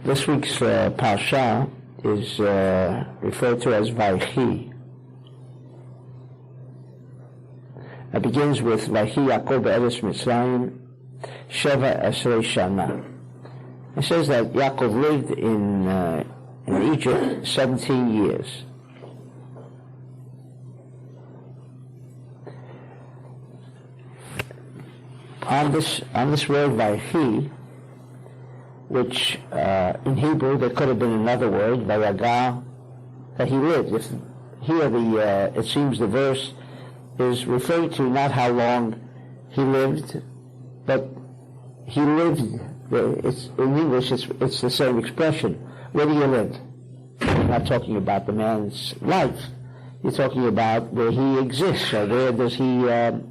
This week's Parsha is referred to as Vayechi. It begins with Vayechi Yaakov be'eretz Mitzrayim Sheva Esrei Shana. It says that Yaakov lived in Egypt 17 years. On this word Vayechi, which in Hebrew there could have been another word, Vayaga, that he lived. It seems the verse is referring to not how long he lived, but he lived. In English, it's the same expression. Where do you live? You're not talking about the man's life. You're talking about where he exists, or where does he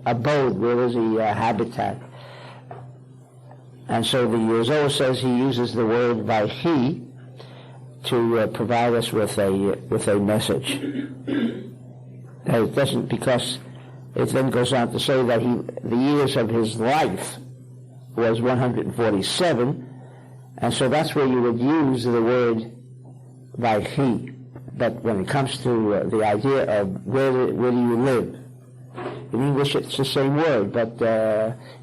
abode, where is he habitat. And so the Zohar says he uses the word Vayechi to provide us with a message. That it doesn't, because it then goes on to say that the years of his life was 147, and so that's where you would use the word Vayechi. But when it comes to the idea of where do you live, in English it's the same word, but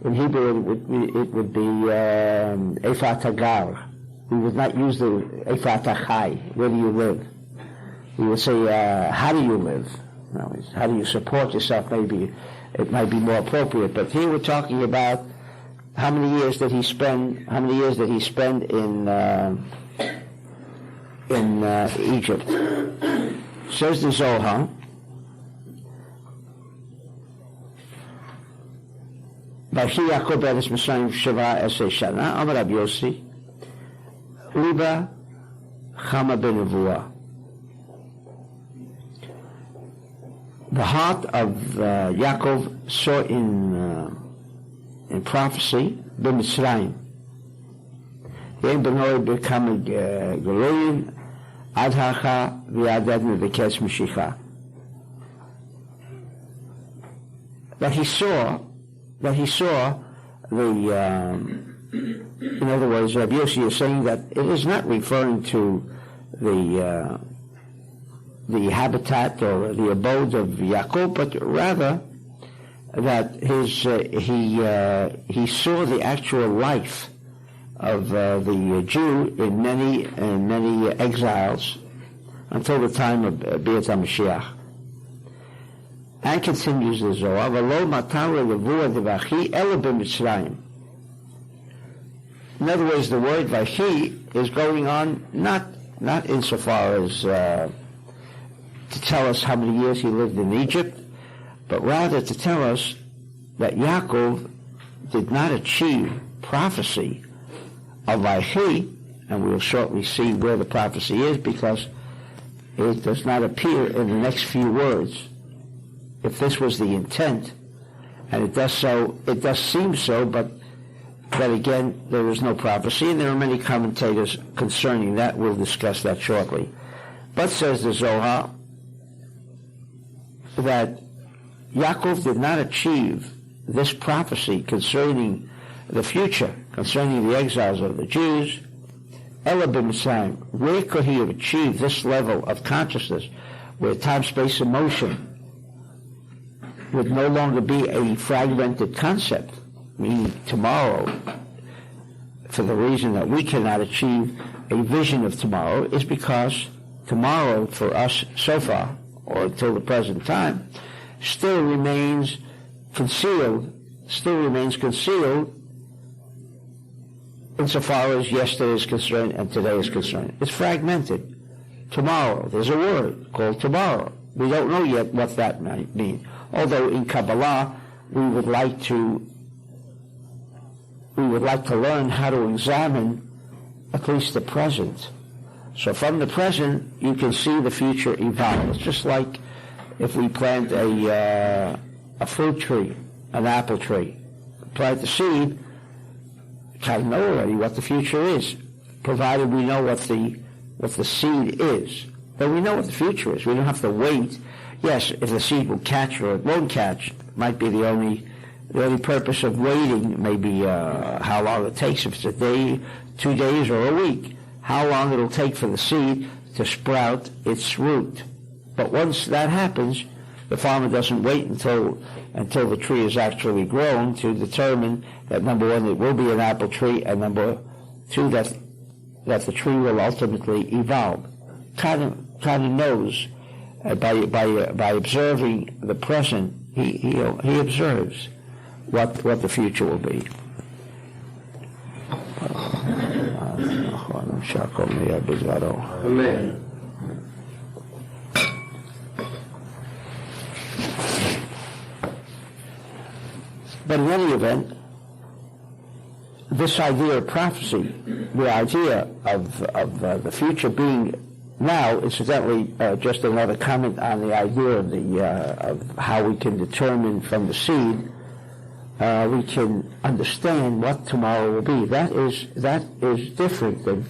in Hebrew it would be Efa Tagar. We would not use the Efa Tachai, where do you live? We would say, how do you live? No, how do you support yourself? Maybe it might be more appropriate. But here we're talking about how many years did he spend in Egypt. Says the Zohar, Vayechi Yaakov be'eretz Mitzrayim Sheva Esrei Shana, Amar Rabbi Yossi, Liba Chama Benevuah. The heart of Yaakov saw in prophecy b'Mitzrayim. Yein benoi become Geloyim ad hacha v'yadad mevekes Mashiach. That he saw the, in other words, Rabbi Yossi is saying that it is not referring to the habitat or the abode of Yaakov, but rather that he saw the actual life of the Jew in many exiles until the time of Biat HaMashiach. And continues the Zohar, V'lo matar levuah devachi ela b'Mitzrayim. In other words, the word Vayechi is going on not insofar as to tell us how many years he lived in Egypt, but rather to tell us that Yaakov did not achieve prophecy of Vayechi, and we'll shortly see where the prophecy is, because it does not appear in the next few words. If this was the intent, and it does seem so, but again, there is no prophecy, and there are many commentators concerning that. We'll discuss that shortly. But says the Zohar that Yaakov did not achieve this prophecy concerning the future, concerning the exiles of the Jews, Ela b'Mitzrayim. Where could he have achieved this level of consciousness, where time, space, and motion would no longer be a fragmented concept, meaning tomorrow, for the reason that we cannot achieve a vision of tomorrow, is because tomorrow for us so far, or until the present time, still remains concealed insofar as yesterday is concerned and today is concerned. It's fragmented. Tomorrow, there's a word called tomorrow. We don't know yet what that might mean. Although in Kabbalah, we would like to learn how to examine at least the present. So from the present, you can see the future evolve. It's just like if we plant a fruit tree, an apple tree, plant the seed, kind of know already what the future is, provided we know what the seed is. But we know what the future is. We don't have to wait. Yes, if the seed will catch or it won't catch, might be the only purpose of waiting, maybe how long it takes, if it's a day, 2 days, or a week. how long it'll take for the seed to sprout its root. But once that happens, the farmer doesn't wait until the tree is actually grown to determine that, number one, it will be an apple tree, and number two, that the tree will ultimately evolve. Kind of knows by observing the present. He observes what the future will be. Amen. But in any event, this idea of prophecy, the idea of the future being now, incidentally, just another comment on the idea of how we can determine from the seed, we can understand what tomorrow will be. That is different than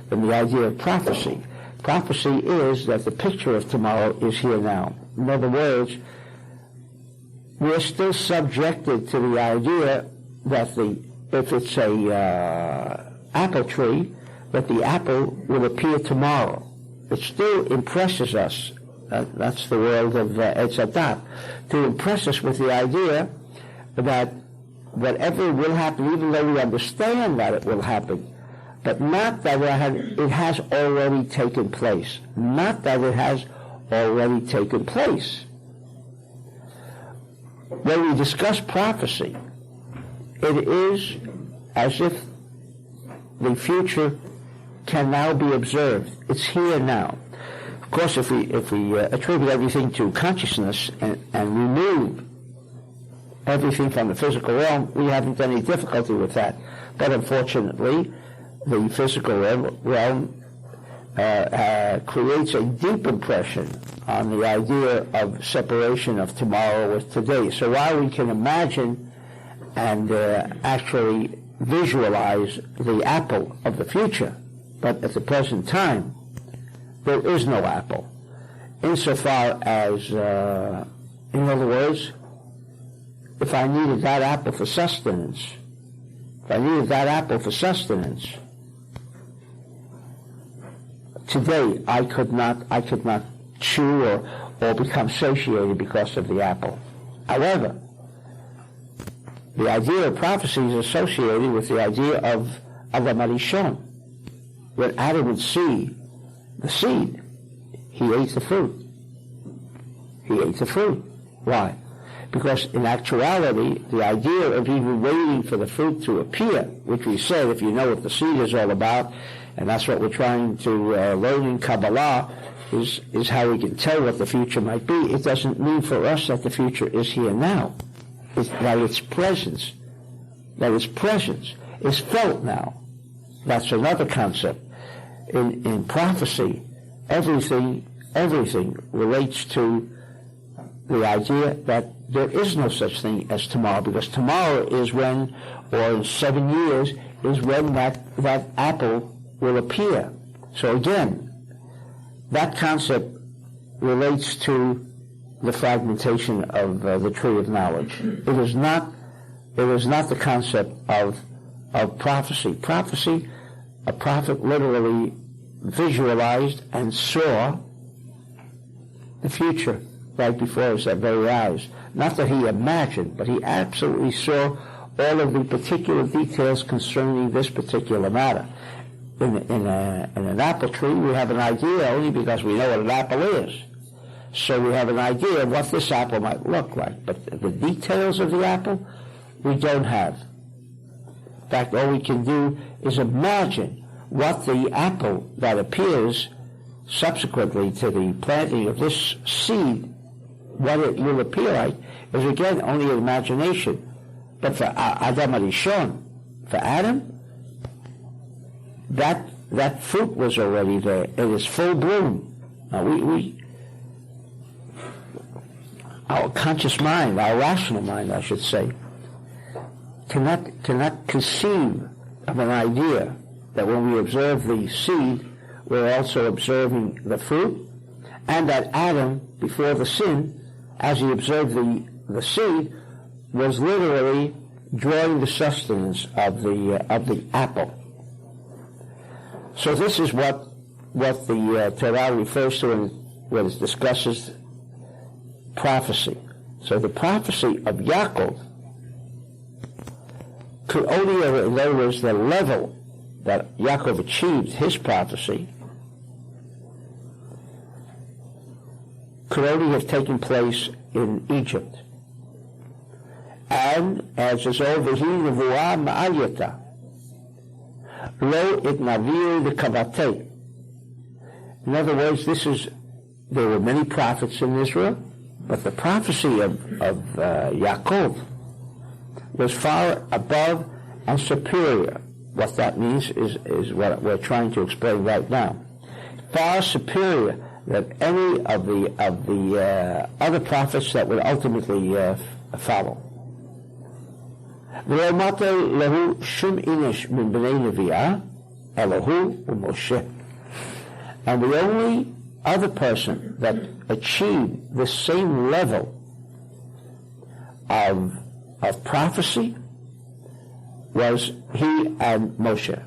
the idea of prophecy. Prophecy is that the picture of tomorrow is here now. In other words, we're still subjected to the idea that if it's a apple tree, that the apple will appear tomorrow. It still impresses us. That's the world of Etz Hadat, to impress us with the idea that whatever will happen, even though we understand that it will happen, but not that it has already taken place. Not that it has already taken place. When we discuss prophecy, it is as if the future can now be observed. It's here now. Of course, if we attribute everything to consciousness and remove everything from the physical realm, we haven't any difficulty with that. But unfortunately, the physical realm creates a deep impression on the idea of separation of tomorrow with today. So while we can imagine and actually visualize the apple of the future, but at the present time, there is no apple. Insofar as, in other words, if I needed that apple for sustenance, today I could not chew or become satiated because of the apple. However, the idea of prophecy is associated with the idea of Adam Arishon. When Adam would see the seed, he ate the fruit. Why? Because in actuality, the idea of even waiting for the fruit to appear, which we say, if you know what the seed is all about, and that's what we're trying to learn in Kabbalah, is how we can tell what the future might be. It doesn't mean for us that the future is here now. That its presence is felt now. That's another concept. In prophecy, everything relates to the idea that there is no such thing as tomorrow, because tomorrow is when, or in 7 years, is when that apple will appear. So again, that concept relates to the fragmentation of the tree of knowledge. It is not the concept of prophecy. Prophecy, a prophet literally visualized and saw the future right before his very eyes. Not that he imagined, but he absolutely saw all of the particular details concerning this particular matter. In an apple tree, we have an idea only because we know what an apple is. So we have an idea of what this apple might look like. But the details of the apple, we don't have. In fact, all we can do is imagine what the apple that appears subsequently to the planting of this seed, what it will appear like, is again only an imagination. But for Adam Arishon, for Adam, that fruit was already there. It is full bloom. Now our conscious mind, our rational mind, I should say, cannot conceive of an idea that when we observe the seed, we're also observing the fruit, and that Adam, before the sin, as he observed the seed, was literally drawing the sustenance of the apple. So this is what the Torah refers to when it discusses prophecy. So the prophecy of Yaakov could only, in other words, the level that Yaakov achieved his prophecy could only have taken place in Egypt. And as is over here, nevuah ma'alyata, lo itnavir l'kavatei. In other words, there were many prophets in Israel, but the prophecy of Yaakov was far above and superior. What that means is what we're trying to explain right now. Far superior than any of the other prophets that would ultimately follow. And the only other person that achieved the same level of prophecy was he and Moshe.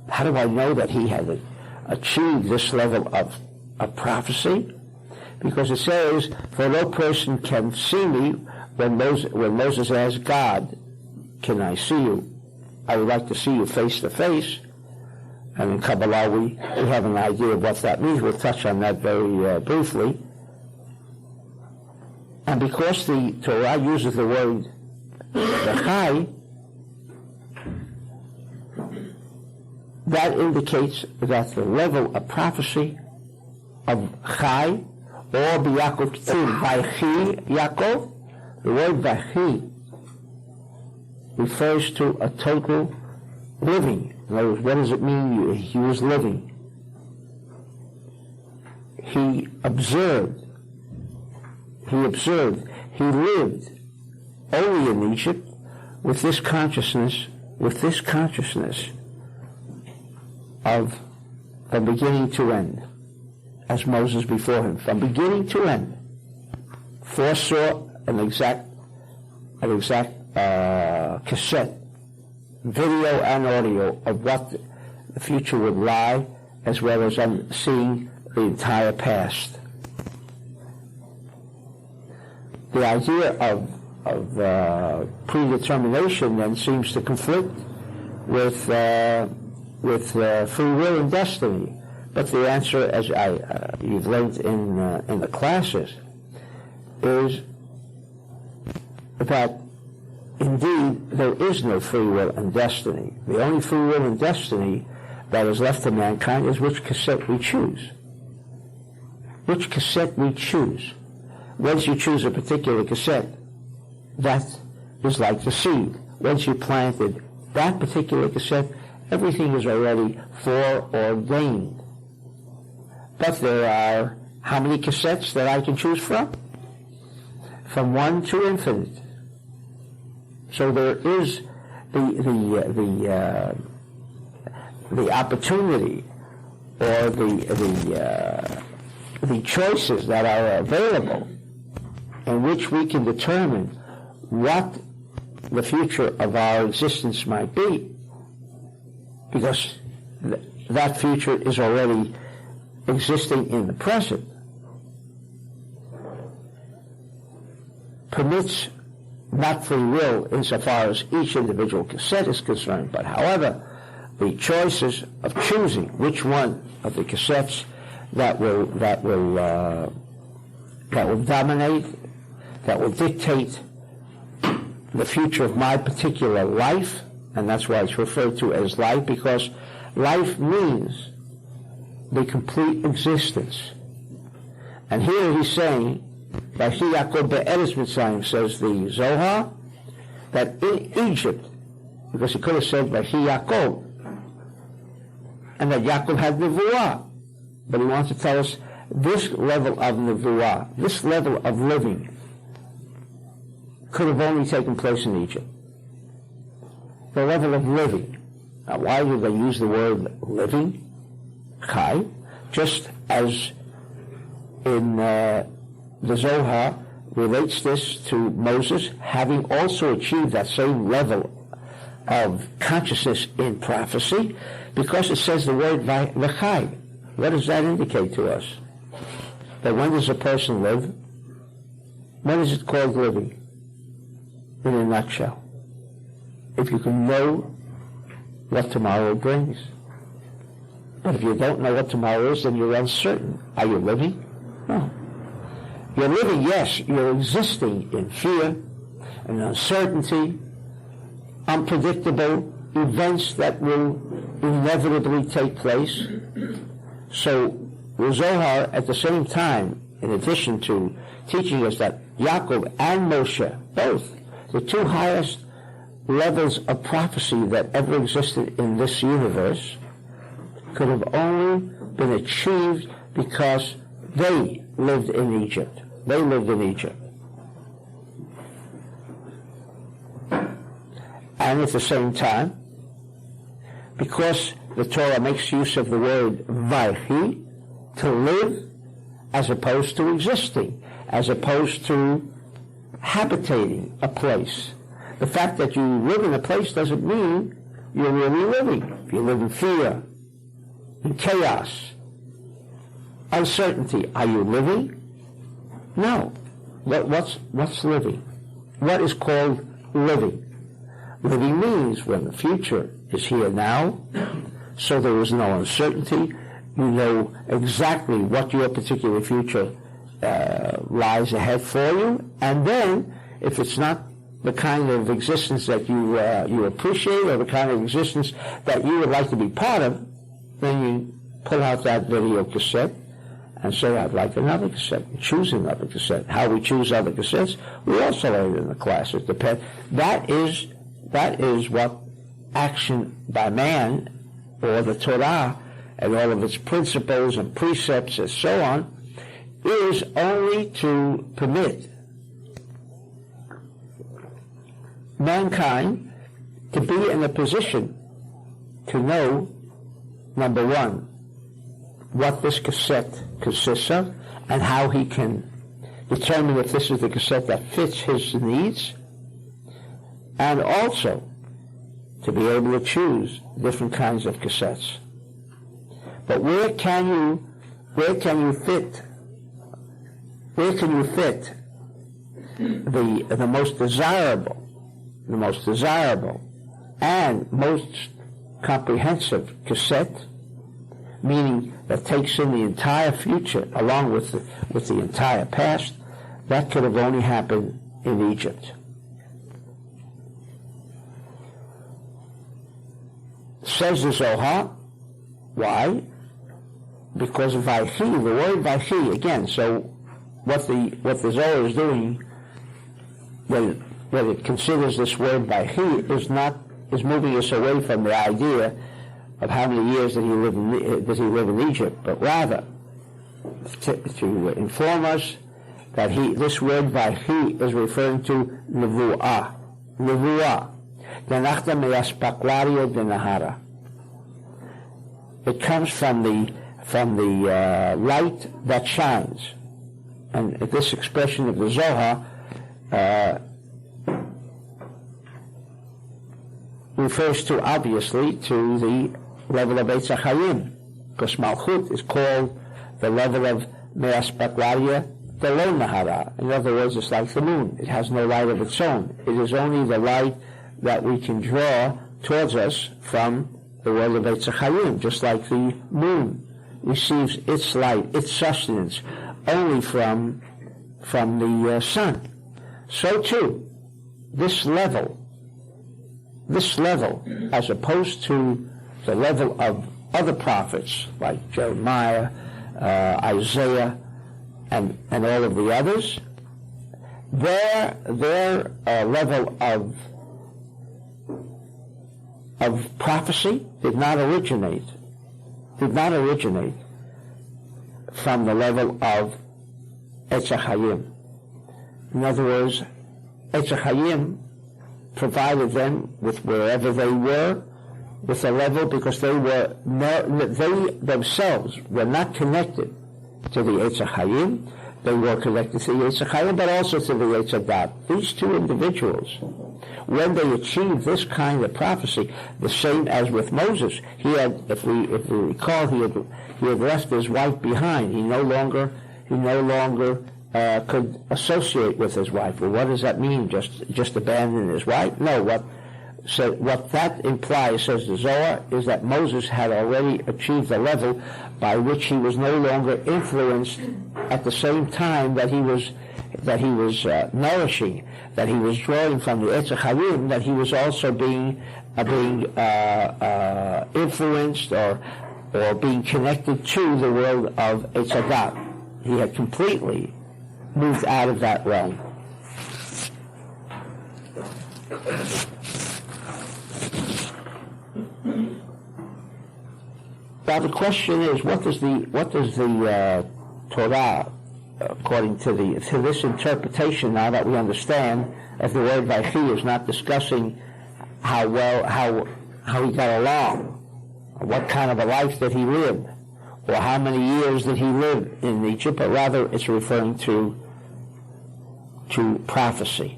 How do I know that he had achieved this level of prophecy? Because it says, for no person can see me. When Moses asked God, can I see you? I would like to see you face to face. And in Kabbalah we have an idea of what that means. We'll touch on that very briefly. And because the Torah uses the word V'chai, that indicates that the level of prophecy of Chai, or B'Yakov K'tiv, Vaychi Yaakov, the word Vaychi refers to a total living. In other words, what does it mean? He was living. He observed. He lived only in Egypt with this consciousness of from beginning to end, as Moses before him, from beginning to end, foresaw an exact cassette, video and audio of what the future would lie, as well as seeing the entire past. The idea of predetermination then seems to conflict with free will and destiny. But the answer, as you've learned in the classes, is that indeed there is no free will and destiny. The only free will and destiny that is left to mankind is which cassette we choose. Which cassette we choose. Once you choose a particular cassette, that is like the seed. Once you planted that particular cassette, everything is already foreordained. But there are how many cassettes that I can choose from? From 1 to infinite. So there is the opportunity or the choices that are available in which we can determine what the future of our existence might be, because that future is already existing in the present, permits not free will insofar as each individual cassette is concerned, but however, the choices of choosing which one of the cassettes that will dominate, that will dictate the future of my particular life, and that's why it's referred to as life, because life means the complete existence. And here he's saying, Vaychi Yaakov be'eretz Mitzrayim, says the Zohar, that in Egypt, because he could have said Vaychi Yaakov, and that Yaakov had nevuah, but he wants to tell us this level of nevuah, this level of living, could have only taken place in Egypt. The level of living. Now, why do they use the word living? Chai, just as in the Zohar, relates this to Moses having also achieved that same level of consciousness in prophecy, because it says the word v'chai. What does that indicate to us? That when does a person live? When is it called living? In a nutshell. If you can know what tomorrow brings. But if you don't know what tomorrow is, then you're uncertain. Are you living? No. You're living, yes. You're existing in fear and uncertainty, unpredictable events that will inevitably take place. So the Zohar, at the same time, in addition to teaching us that Yaakov and Moshe, both, the two highest levels of prophecy that ever existed in this universe, could have only been achieved because they lived in Egypt. They lived in Egypt. And at the same time, because the Torah makes use of the word Vayechi, to live as opposed to existing, as opposed to habitating a place. The fact that you live in a place doesn't mean you're really living. If you live in fear, in chaos, uncertainty, are you living? No. What's living? What is called living? Living means when the future is here now, so there is no uncertainty. You know exactly what your particular future lies ahead for you, and then if it's not the kind of existence that you appreciate, or the kind of existence that you would like to be part of, then you pull out that video cassette and say, I'd like another cassette, and choose another cassette. How we choose other cassettes, we also learned in the class. It depends. That is what action by man, or the Torah, and all of its principles and precepts and so on, is only to permit mankind to be in a position to know, number one, what this cassette consists of, and how he can determine if this is the cassette that fits his needs, and also to be able to choose different kinds of cassettes. But where can you fit the most desirable and most comprehensive cassette, meaning that takes in the entire future along with the entire past? That could have only happened in Egypt. Says the Zohar. Why? Because of Vayechi, the word Vayechi, again, so what the Zohar is doing when it considers this word Vayechi is moving us away from the idea of how many years did he live in Egypt, but rather to inform us that this word Vayechi is referring to Nevuah. Denachta me'aspaklaria denahara. It comes from the light that shines, and this expression of the Zohar refers to, obviously, to the level of Eitz HaChayim, because Malchut is called the level of Me'aspaklaria Delo Nahara. In other words, it's like the moon. It has no light of its own. It is only the light that we can draw towards us from the world of Eitz HaChayim, just like the moon receives its light, its sustenance, only from the sun. So too, this level, as opposed to the level of other prophets like Jeremiah, Isaiah, and all of the others, their level of prophecy did not originate from the level of Eitz HaChayim. In other words, Eitz HaChayim provided them with wherever they were, with a level, because they themselves were not connected to the Eitz HaChayim. they were connected to the Yetzer Chaim, but also to the Yetzer Dat. These two individuals, when they achieved this kind of prophecy, the same as with Moses, he had, if we recall, he had left his wife behind. He no longer could associate with his wife. Well, what does that mean? Just abandon his wife? No. What that implies, says the Zohar, is that Moses had already achieved a level by which he was no longer influenced at the same time that he was nourishing, that he was drawing from the Yetzer Chaim, that he was also being influenced or being connected to the world of Yetzer Dat. He had completely moved out of that realm. Now the question is, what does the Torah, according to this interpretation, now that we understand, as the word Vayechi is not discussing how he got along, what kind of a life that he lived, or how many years did he live in Egypt, but rather it's referring to prophecy.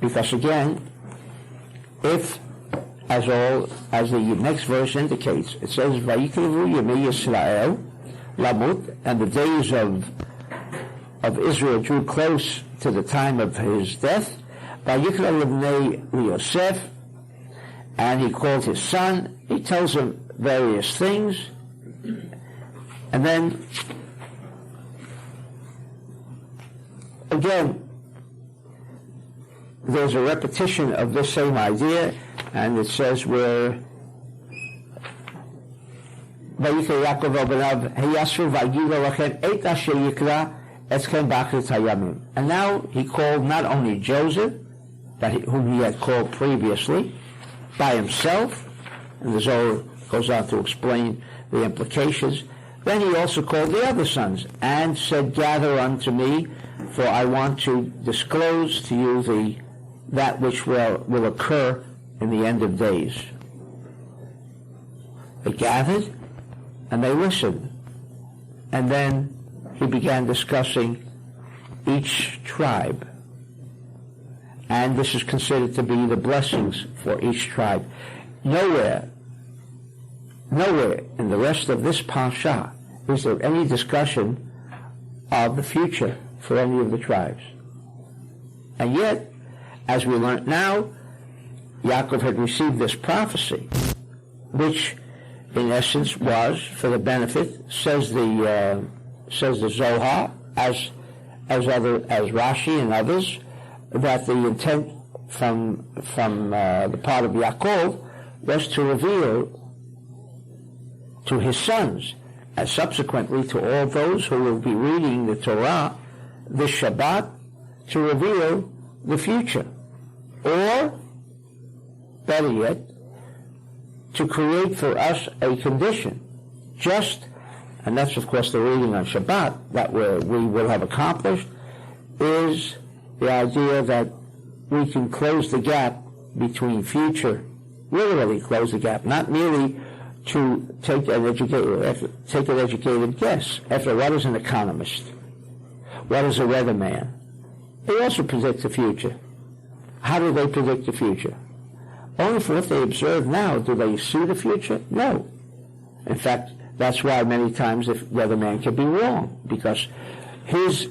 Because again, if, as the next verse indicates, it says, Vayikrevu Yemei Yisrael Lamut, and the days of Israel drew close to the time of his death. Vayikra Livnei Yosef, and he called his son. He tells him various things, and then again there's a repetition of this same idea, and it says where and now he called not only Joseph, whom he had called previously, by himself, and the Zohar goes on to explain the implications. Then he also called the other sons, and said, gather unto me, for I want to disclose to you that which will occur in the end of days. They gathered, and they listened. And then he began discussing each tribe. And this is considered to be the blessings for each tribe. Nowhere in the rest of this Parsha is there any discussion of the future for any of the tribes. And yet, as we learn now, Yaakov had received this prophecy, which in essence was for the benefit, says the Zohar, as Rashi and others, that the intent from the part of Yaakov was to reveal to his sons, and subsequently to all those who will be reading the Torah this Shabbat, to reveal the future, or better yet, to create for us a condition, and that's of course the reading on Shabbat that we will have accomplished, is the idea that we can close the gap between future, literally close the gap, not merely to take an educated guess. After what is an economist? What is a weatherman? They also predict the future. How do they predict the future? Only for what they observe now. Do they see the future? No. In fact, that's why many times the weatherman can be wrong, because his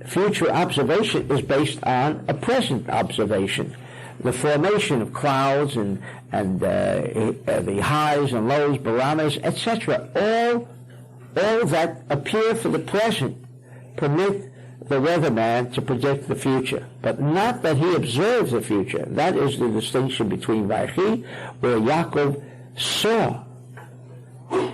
future observation is based on a present observation. The formation of clouds and the highs and lows, barometers, etc. All that appear for the present permit the weatherman to predict the future, but not that he observes the future. That is the distinction between Vayechi, where Yaakov saw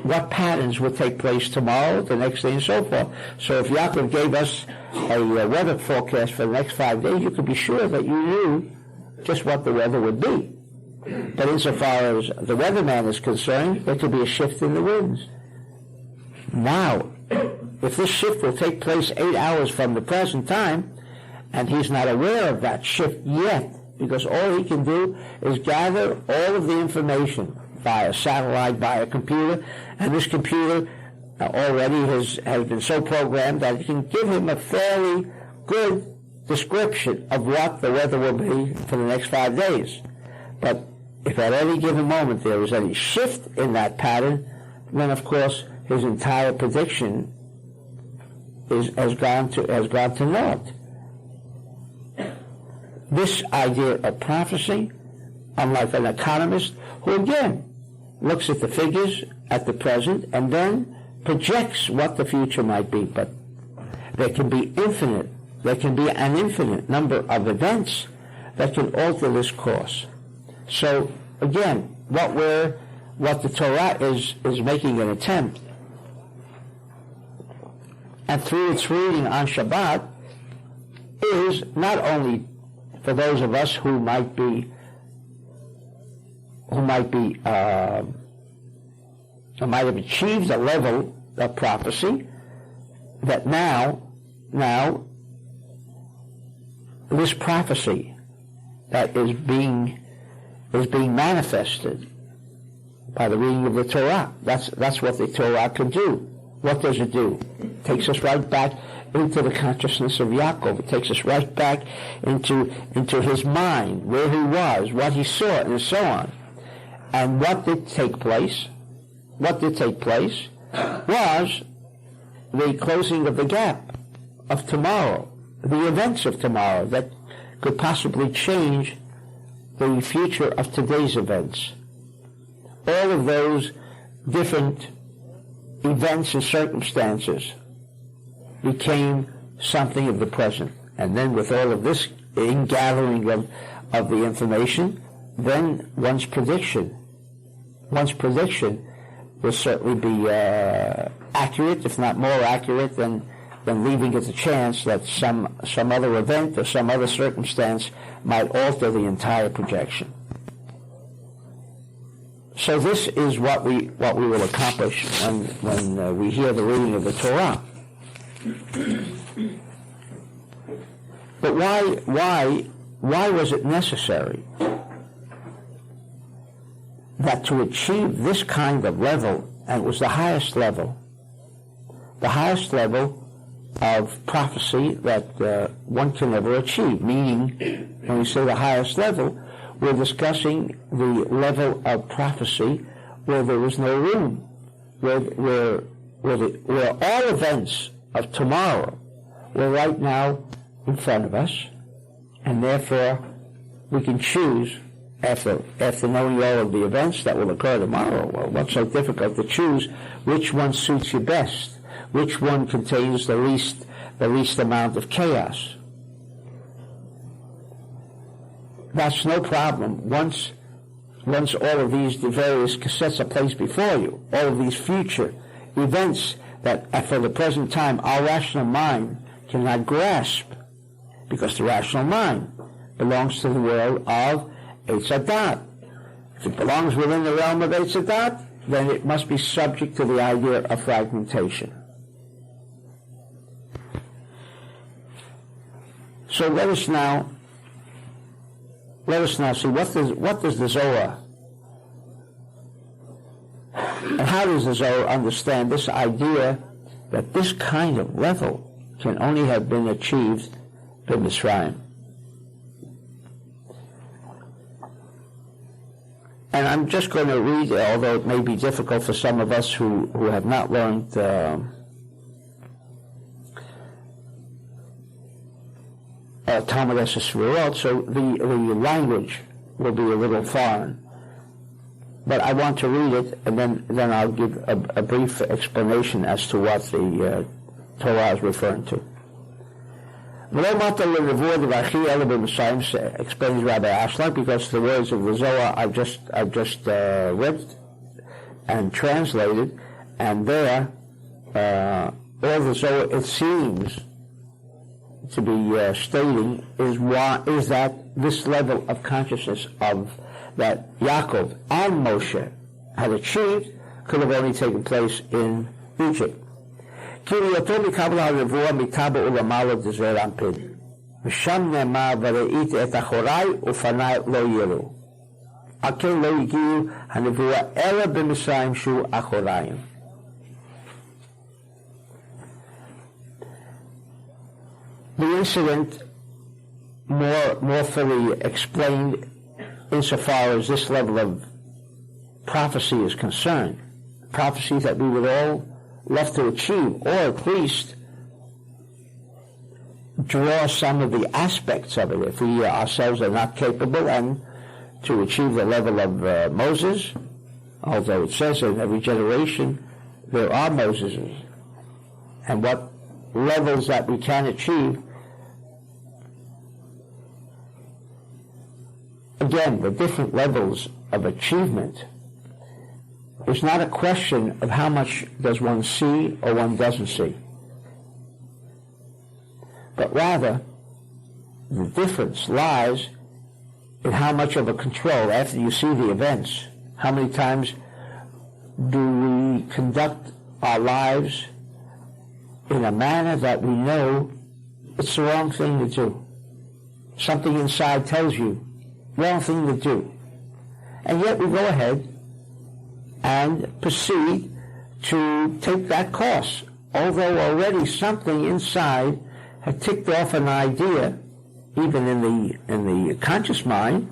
what patterns would take place tomorrow, the next day, and so forth. So if Yaakov gave us a weather forecast for the next 5 days, you could be sure that you knew just what the weather would be. But insofar as the weatherman is concerned, there could be a shift in the winds. Now, if this shift will take place 8 hours from the present time, and he's not aware of that shift yet, because all he can do is gather all of the information via satellite, via computer, and this computer already has been so programmed that it can give him a fairly good description of what the weather will be for the next 5 days. But if at any given moment there is any shift in that pattern, then of course his entire prediction has gone to naught. This idea of prophecy, unlike an economist who again looks at the figures at the present and then projects what the future might be, but there can be an infinite number of events that can alter this course. So again, what the Torah is making an attempt, and through its reading on Shabbat, is not only for those of us who might have achieved a level of prophecy, that now this prophecy that is being manifested by the reading of the Torah. That's what the Torah can do. What does it do? It takes us right back into the consciousness of Yaakov. It takes us right back into his mind, where he was, what he saw, and so on. And what did take place? What did take place was the closing of the gap of tomorrow, the events of tomorrow that could possibly change the future of today's events. All of those different events and circumstances became something of the present. And then with all of this ingathering of the information, then one's prediction will certainly be accurate, if not more accurate than leaving it to chance that some other event or some other circumstance might alter the entire projection. So this is what we will accomplish when we hear the reading of the Torah. But why was it necessary that to achieve this kind of level, and it was the highest level of prophecy that one can ever achieve, meaning when we say the highest level, we're discussing the level of prophecy where there was no room, where all events of tomorrow were right now in front of us, and therefore we can choose, after knowing all of the events that will occur tomorrow. Well, what's so difficult to choose which one suits you best, which one contains the least amount of chaos? That's no problem once all of these various cassettes are placed before you, all of these future events that for the present time our rational mind cannot grasp, because the rational mind belongs to the world of Eitz Hadat. If it belongs within the realm of Eitz Hadat, then it must be subject to the idea of fragmentation. So let us now see what does the Zohar, and how does the Zohar understand this idea that this kind of level can only have been achieved in Mitzrayim. And I'm just going to read, although it may be difficult for some of us who have not learned Talmud Esesvirot, so the language will be a little foreign. But I want to read it, and then I'll give a brief explanation as to what the Torah is referring to. Explains Rabbi Ashlar, because the words of the Zohar I've just read and translated, and there all the Zohar, it seems to be stating is that this level of consciousness of that Yaakov and Moshe had achieved could have only taken place in Egypt. ושם נאמר וראיתי את אחוריי ופניי לא יראו. על כן לא הגיעו הנבואה אלא במצרים שהוא אחוריים. the incident more fully explained insofar as this level of prophecy is concerned. Prophecy that we would all love to achieve, or at least draw some of the aspects of it if we ourselves are not capable, and to achieve the level of Moses, although it says in every generation there are Moseses, and what levels that we can achieve. Again, the different levels of achievement is not a question of how much does one see or one doesn't see, but rather the difference lies in how much of a control, after you see the events, how many times do we conduct our lives in a manner that we know it's the wrong thing to do. Something inside tells you, wrong thing to do. And yet we go ahead and proceed to take that course, although already something inside had ticked off an idea, even in the conscious mind,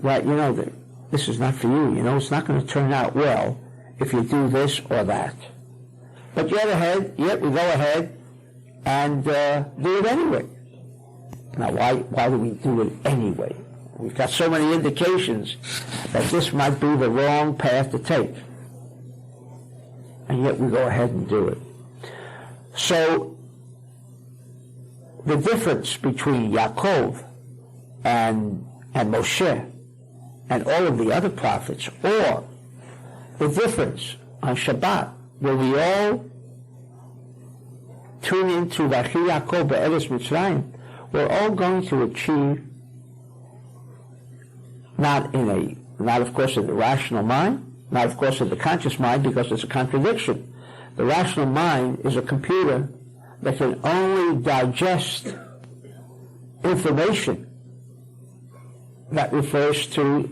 that, that this is not for you. It's not going to turn out well if you do this or that. But yet we go ahead and do it anyway. Now, why do we do it anyway? We've got so many indications that this might be the wrong path to take. And yet we go ahead and do it. So, the difference between Yaakov and Moshe and all of the other prophets, or the difference on Shabbat, where we all tune into Vachi Yaakov be'eretz Mitzrayim, we're all going to achieve, not of course in the rational mind, not of course in the conscious mind, because it's a contradiction. The rational mind is a computer that can only digest information that refers to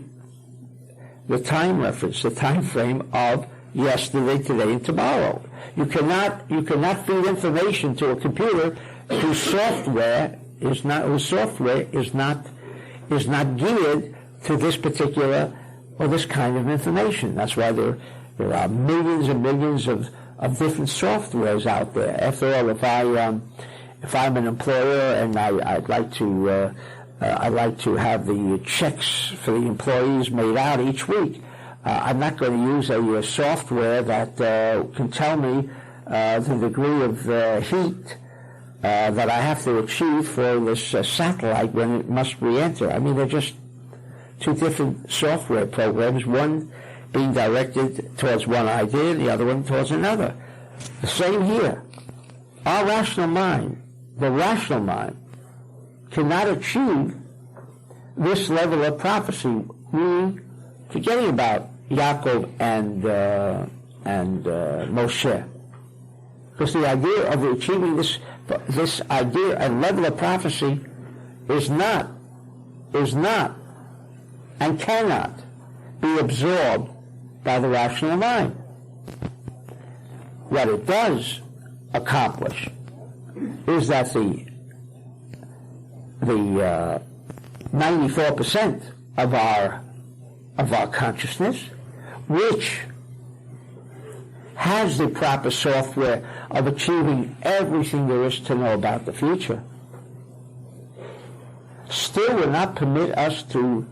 the time reference, the time frame of yesterday, today, and tomorrow. You cannot feed information to a computer whose software is not geared to this particular or this kind of information. That's why there are millions and millions of different softwares out there. After all, if I'm an employer and I'd like to have the checks for the employees made out each week, I'm not going to use a software that can tell me the degree of heat that I have to achieve for this satellite when it must re-enter. I mean, they're just two different software programs, one being directed towards one idea, the other one towards another. The same here. Our rational mind, the rational mind, cannot achieve this level of prophecy, meaning forgetting about Yaakov and Moshe. Because the idea of achieving this idea and level of prophecy is not and cannot be absorbed by the rational mind. What it does accomplish is that the 94% of our consciousness, which has the proper software of achieving everything there is to know about the future, still will not permit us to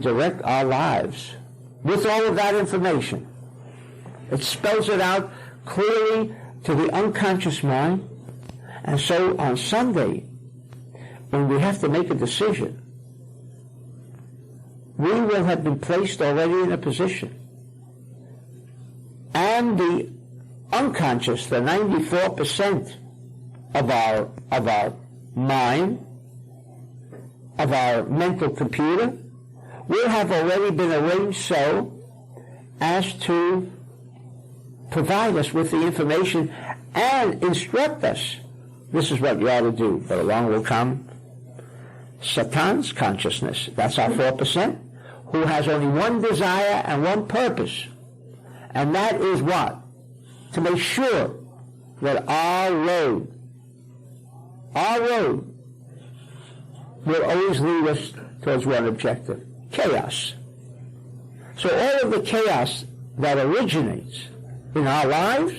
direct our lives with all of that information. It spells it out clearly to the unconscious mind, and so on Sunday, when we have to make a decision, we will have been placed already in a position. And the unconscious, the 94% of our mind, of our mental computer, will have already been arranged so as to provide us with the information and instruct us. This is what you ought to do. But along will come Satan's consciousness. That's our 4%, who has only one desire and one purpose. And that is what? To make sure that our road our road will always lead us towards one objective: chaos. So all of the chaos that originates in our lives,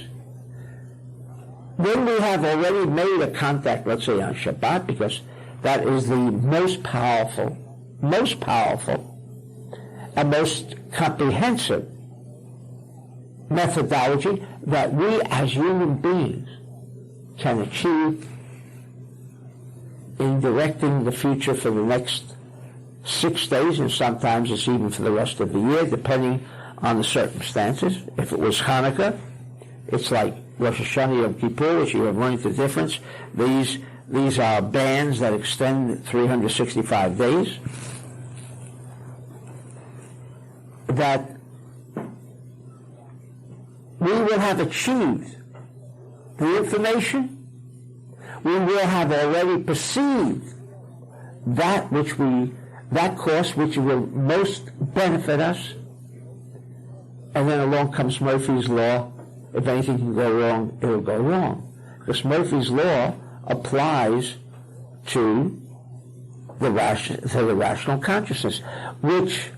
when we have already made a contact, let's say on Shabbat, because that is the most powerful and most comprehensive methodology that we as human beings can achieve in directing the future for the next 6 days, and sometimes it's even for the rest of the year, depending on the circumstances. If it was Hanukkah, it's like Rosh Hashanah Yom Kippur, which you have learned the difference. These are bands that extend 365 days. That we will have achieved the information, we will have already perceived that course which will most benefit us, and then along comes Murphy's Law. If anything can go wrong, it will go wrong. Because Murphy's Law applies to the rational consciousness, which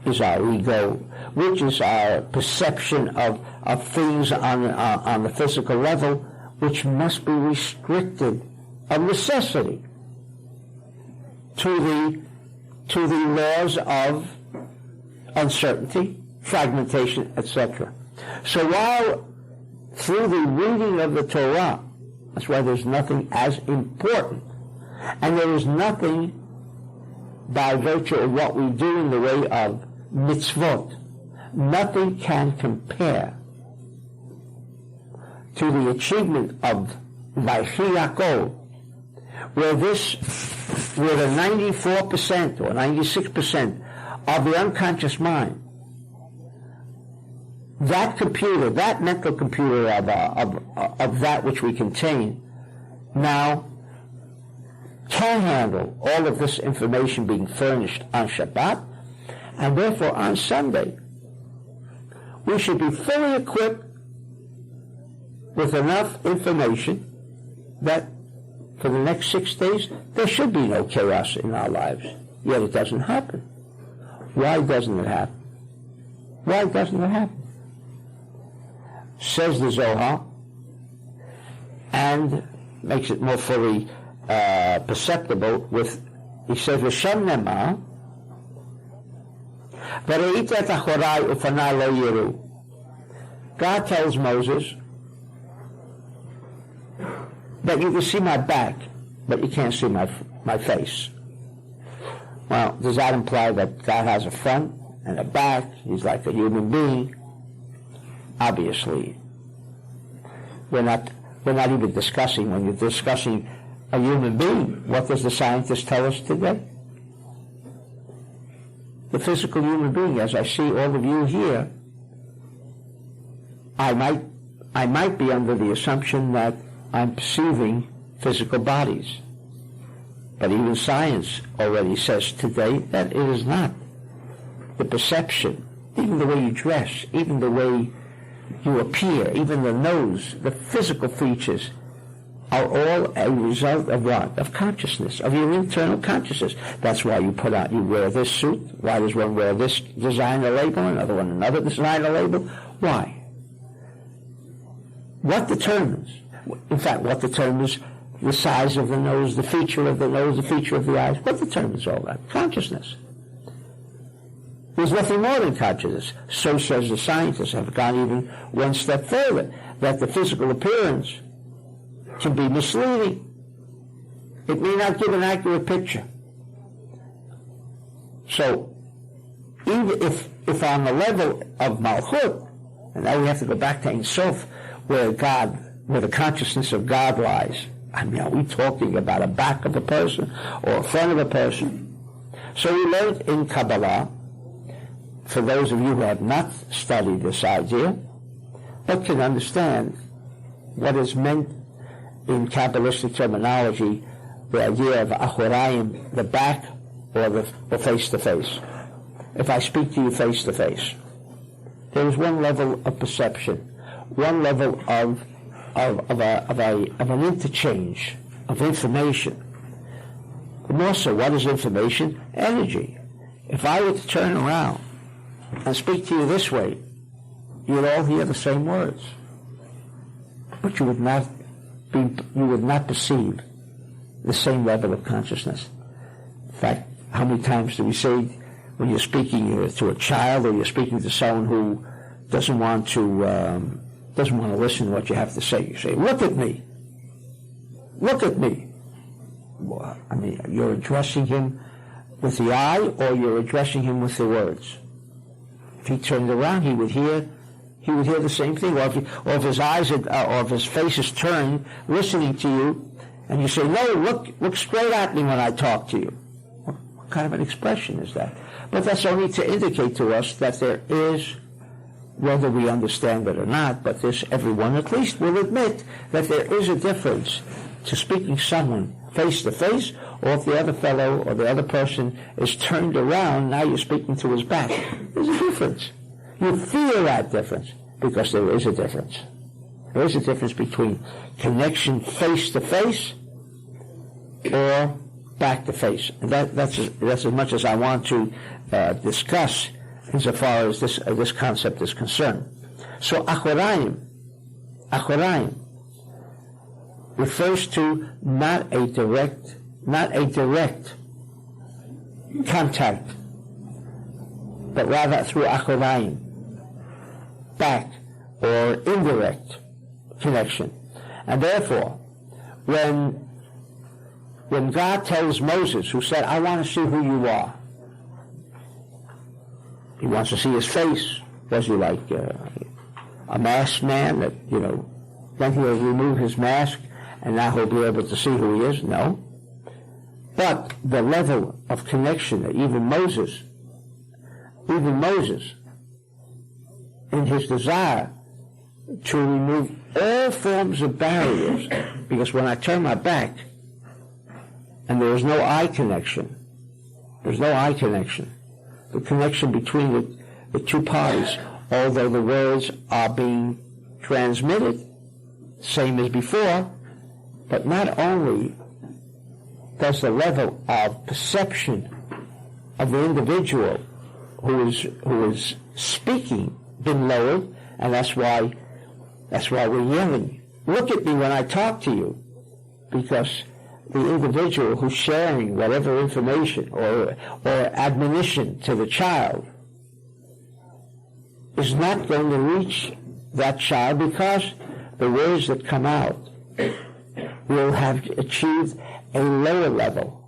is our ego, which is our perception of things on the physical level, which must be restricted of necessity to the laws of uncertainty, fragmentation, etc. So while through the reading of the Torah, that's why there's nothing as important, and there is nothing by virtue of what we do in the way of mitzvot, nothing can compare to the achievement of Vayechi Yaakov, where the 94% or 96% of the unconscious mind, that computer, that mental computer of that which we contain, now can handle all of this information being furnished on Shabbat, and therefore on Sunday we should be fully equipped with enough information that for the next 6 days there should be no chaos in our lives. Yet it doesn't happen. Why doesn't it happen? Why doesn't it happen? Says the Zohar, and makes it more fully perceptible with, he says, V'shem nemar, v're'ita et achorai ufanai lo yiru. God tells Moses that you can see my back, but you can't see my face. Well, does that imply that God has a front and a back? He's like a human being? Obviously. We're not even discussing, when you're discussing a human being, what does the scientist tell us today? The physical human being, as I see all of you here, I might be under the assumption that I'm perceiving physical bodies. But even science already says today that it is not. The perception, even the way you dress, even the way you appear, even the nose, the physical features, are all a result of what? Of consciousness, of your internal consciousness. That's why you wear this suit. Why does one wear this designer label, another one another designer label? Why? What determines the size of the nose, the feature of the nose, the feature of the eyes? What determines all that? Consciousness. There's nothing more than consciousness. So says the scientists, have gone even one step further, that the physical appearance can be misleading. It may not give an accurate picture. So, even if on the level of Malchut, and now we have to go back to Ein Sof, where the consciousness of God lies. I mean, are we talking about a back of a person or a front of a person? So we learned in Kabbalah, for those of you who have not studied this idea, but can understand what is meant in Kabbalistic terminology, the idea of Achorayim, the back or face-to-face. If I speak to you face-to-face, there is one level of perception, one level of an interchange of information. And also, what is information? Energy. If I were to turn around and speak to you this way, you'd all hear the same words, but you would not perceive the same level of consciousness. In fact, how many times do we say when you're speaking to a child or you're speaking to someone who doesn't want to listen to what you have to say? You say, "Look at me. Look at me." Well, I mean, you're addressing him with the eye, or you're addressing him with the words. If he turned around, he would hear the same thing. Or if his eyes or if his face is turned, listening to you, and you say, "No, look straight at me when I talk to you." What kind of an expression is that? But that's only to indicate to us that there is, whether we understand it or not, but everyone at least will admit that there is a difference to speaking someone face to face, or if the other fellow or the other person is turned around, now you're speaking to his back. There's a difference. You feel that difference because there is a difference. There is a difference between connection face to face or back to face. And that's as much as I want to discuss insofar as this concept is concerned. So achoraim refers to not a direct contact, but rather through achoraim, back or indirect connection. And therefore, when God tells Moses, who said, "I want to see who you are," he wants to see his face. Was he like a masked man that, then he'll remove his mask and now he'll be able to see who he is? No. But the level of connection that even Moses, in his desire to remove all forms of barriers, because when I turn my back and there is no eye connection, the connection between the two parties, although the words are being transmitted, same as before, but not only does the level of perception of the individual who is speaking been lowered, and that's why we're yelling, "Look at me when I talk to you," because the individual who's sharing whatever information or admonition to the child is not going to reach that child, because the words that come out will have achieved a lower level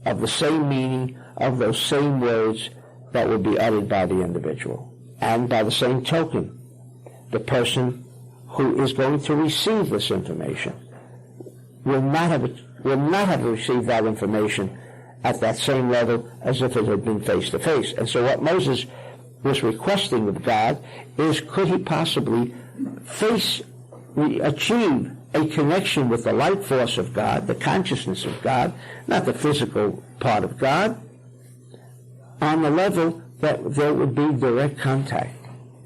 of the same meaning of those same words that will be uttered by the individual. And by the same token, the person who is going to receive this information will not have received that information at that same level as if it had been face to face. And so what Moses was requesting of God is, could he possibly achieve a connection with the light force of God, the consciousness of God, not the physical part of God, on the level that there would be direct contact,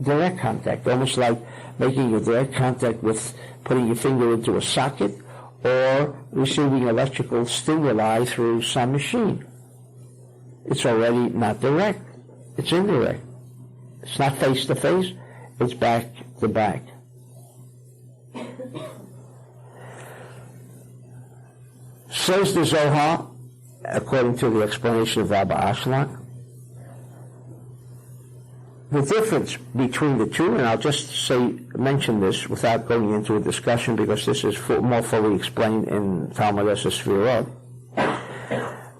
almost like making a direct contact with putting your finger into a socket or receiving electrical stimuli through some machine. It's already not direct, it's indirect. It's not face to face, it's back to back. Says the Zohar, according to the explanation of Rabbi Ashlag, the difference between the two, and I'll just mention this without going into a discussion, because this is more fully explained in Talmud Sefirot,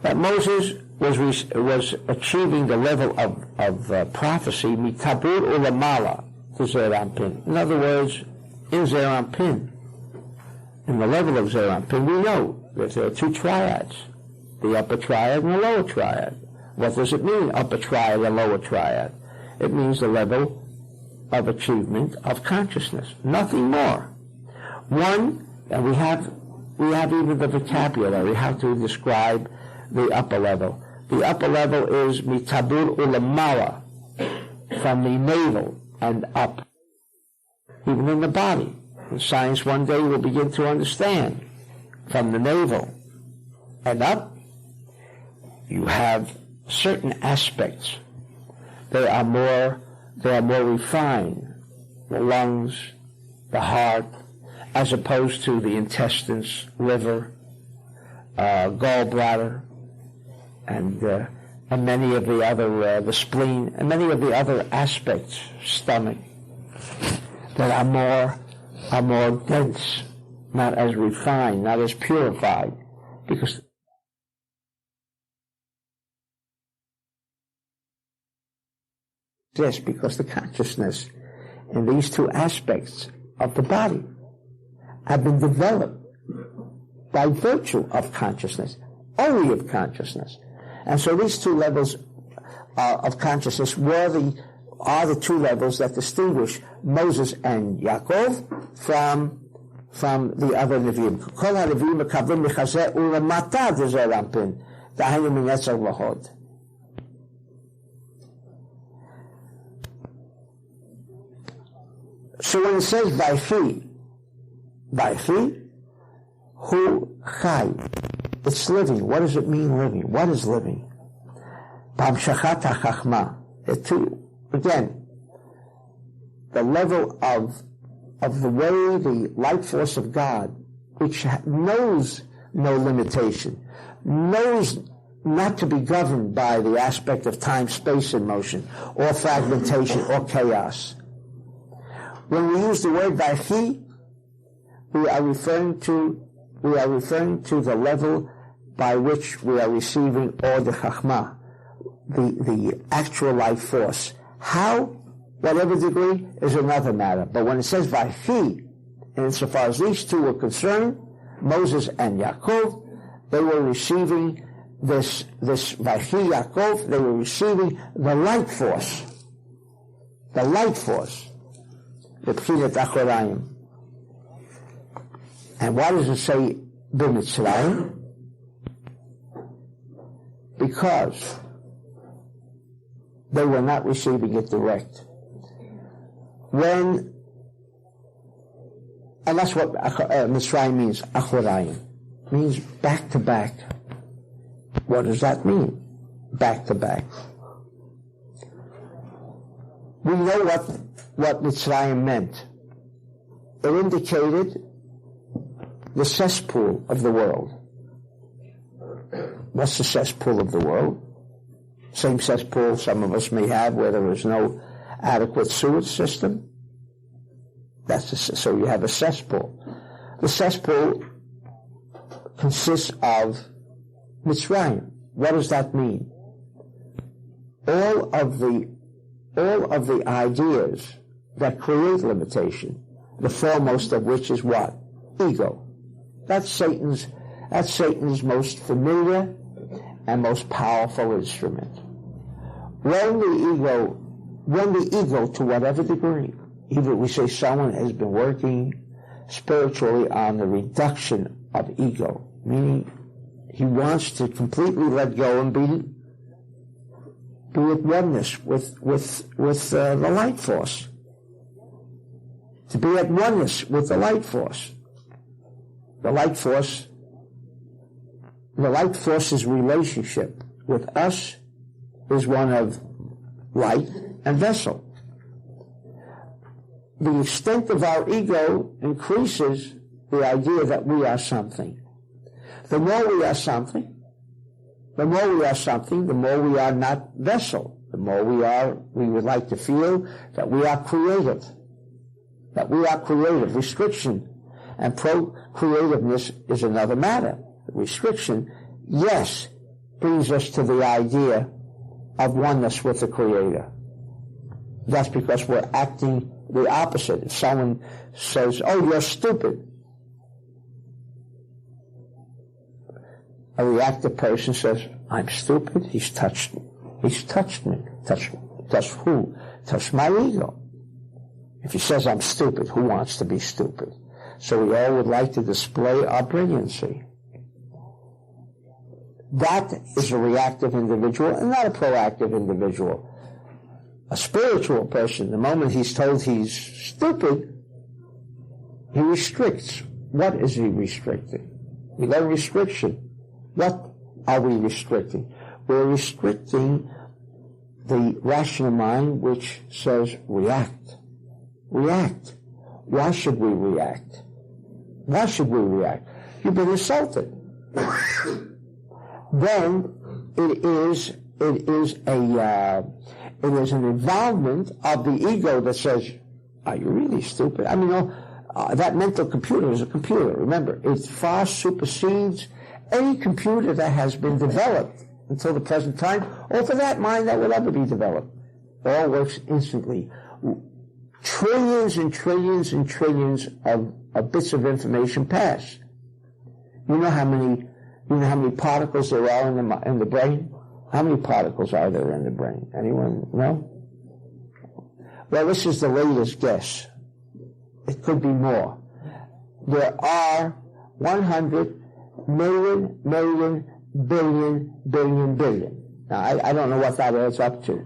that Moses was achieving the level of prophecy mitabur ulamala to Zerampin. In other words, in Zerampin, in the level of Zerampin, we know that there are two triads, the upper triad and the lower triad. What does it mean, upper triad and lower triad? It means the level of achievement of consciousness, nothing more. One, and we have even the vocabulary how to describe the upper level. The upper level is mitabur ulamala, from the navel and up, even in the body. And science one day will begin to understand from the navel and up, you have certain aspects. They are more refined. The lungs, the heart, as opposed to the intestines, liver, gallbladder, and many of the other, the spleen, and many of the other aspects, stomach, that are more dense, not as refined, not as purified, because the consciousness in these two aspects of the body have been developed by virtue of consciousness, only of consciousness. And so these two levels of consciousness are the two levels that distinguish Moses and Yaakov from the other Nevi'im. Kol ha-Nevi'im mekavlim mechazeh u'lemata d'zeh rampin, dahinu minetzer v'hod. So when it says Vayechi, hu chai, it's living. What does it mean, living? What is living? B'hamshachat ha'chachma. Again, the level of the way the light force of God, which knows no limitation, knows not to be governed by the aspect of time, space, and motion, or fragmentation, or chaos. When we use the word Vayechi, we are referring to the level by which we are receiving all the chachma, the actual life force. How, whatever degree, is another matter. But when it says Vayechi, insofar as these two were concerned, Moses and Yaakov, they were receiving this Vayechi Yaakov, they were receiving the light force. The light force. The P'chilat Achorayim. And why does it say B'Mitzrayim? Because they were not receiving it direct. And that's what Mitzrayim means, Achorayim. Means back to back. What does that mean? Back to back. We know what Mitzrayim meant. It indicated the cesspool of the world. What's the cesspool of the world? Same cesspool some of us may have where there is no adequate sewage system. So you have a cesspool. The cesspool consists of Mitzrayim. What does that mean? All of the ideas that create limitation, the foremost of which is what? Ego. That's Satan's most familiar and most powerful instrument. When the ego, to whatever degree, even we say someone has been working spiritually on the reduction of ego, meaning he wants to completely let go and be at oneness with the light force. To be at oneness with the light force. The light force's relationship with us is one of light and vessel. The extent of our ego increases the idea that we are something. The more we are something, the more we are not vessel. The more we would like to feel that we are creative. Restriction and procreativeness is another matter. Restriction, yes, brings us to the idea of oneness with the Creator. That's because we're acting the opposite. If someone says, "Oh, you're stupid," a reactive person says, "I'm stupid. He's touched me. Touched who? Touched my ego." If he says, "I'm stupid," who wants to be stupid? So we all would like to display our brilliancy. That is a reactive individual and not a proactive individual. A spiritual person, the moment he's told he's stupid, he restricts. What is he restricting? We got a restriction. What are we restricting? We're restricting the rational mind, which says react. React. Why should we react? Why should we react? You've been insulted. Then it is an involvement of the ego that says, are you really stupid? I mean, that mental computer is a computer. Remember, it far supersedes any computer that has been developed until the present time, or for that mind that will ever be developed. All works instantly. Trillions and trillions and trillions of bits of information pass. You know how many particles there are in the brain? How many particles are there in the brain? Anyone know? Well, this is the latest guess. It could be more. There are 100 million, billion. Now, I don't know what that adds up to.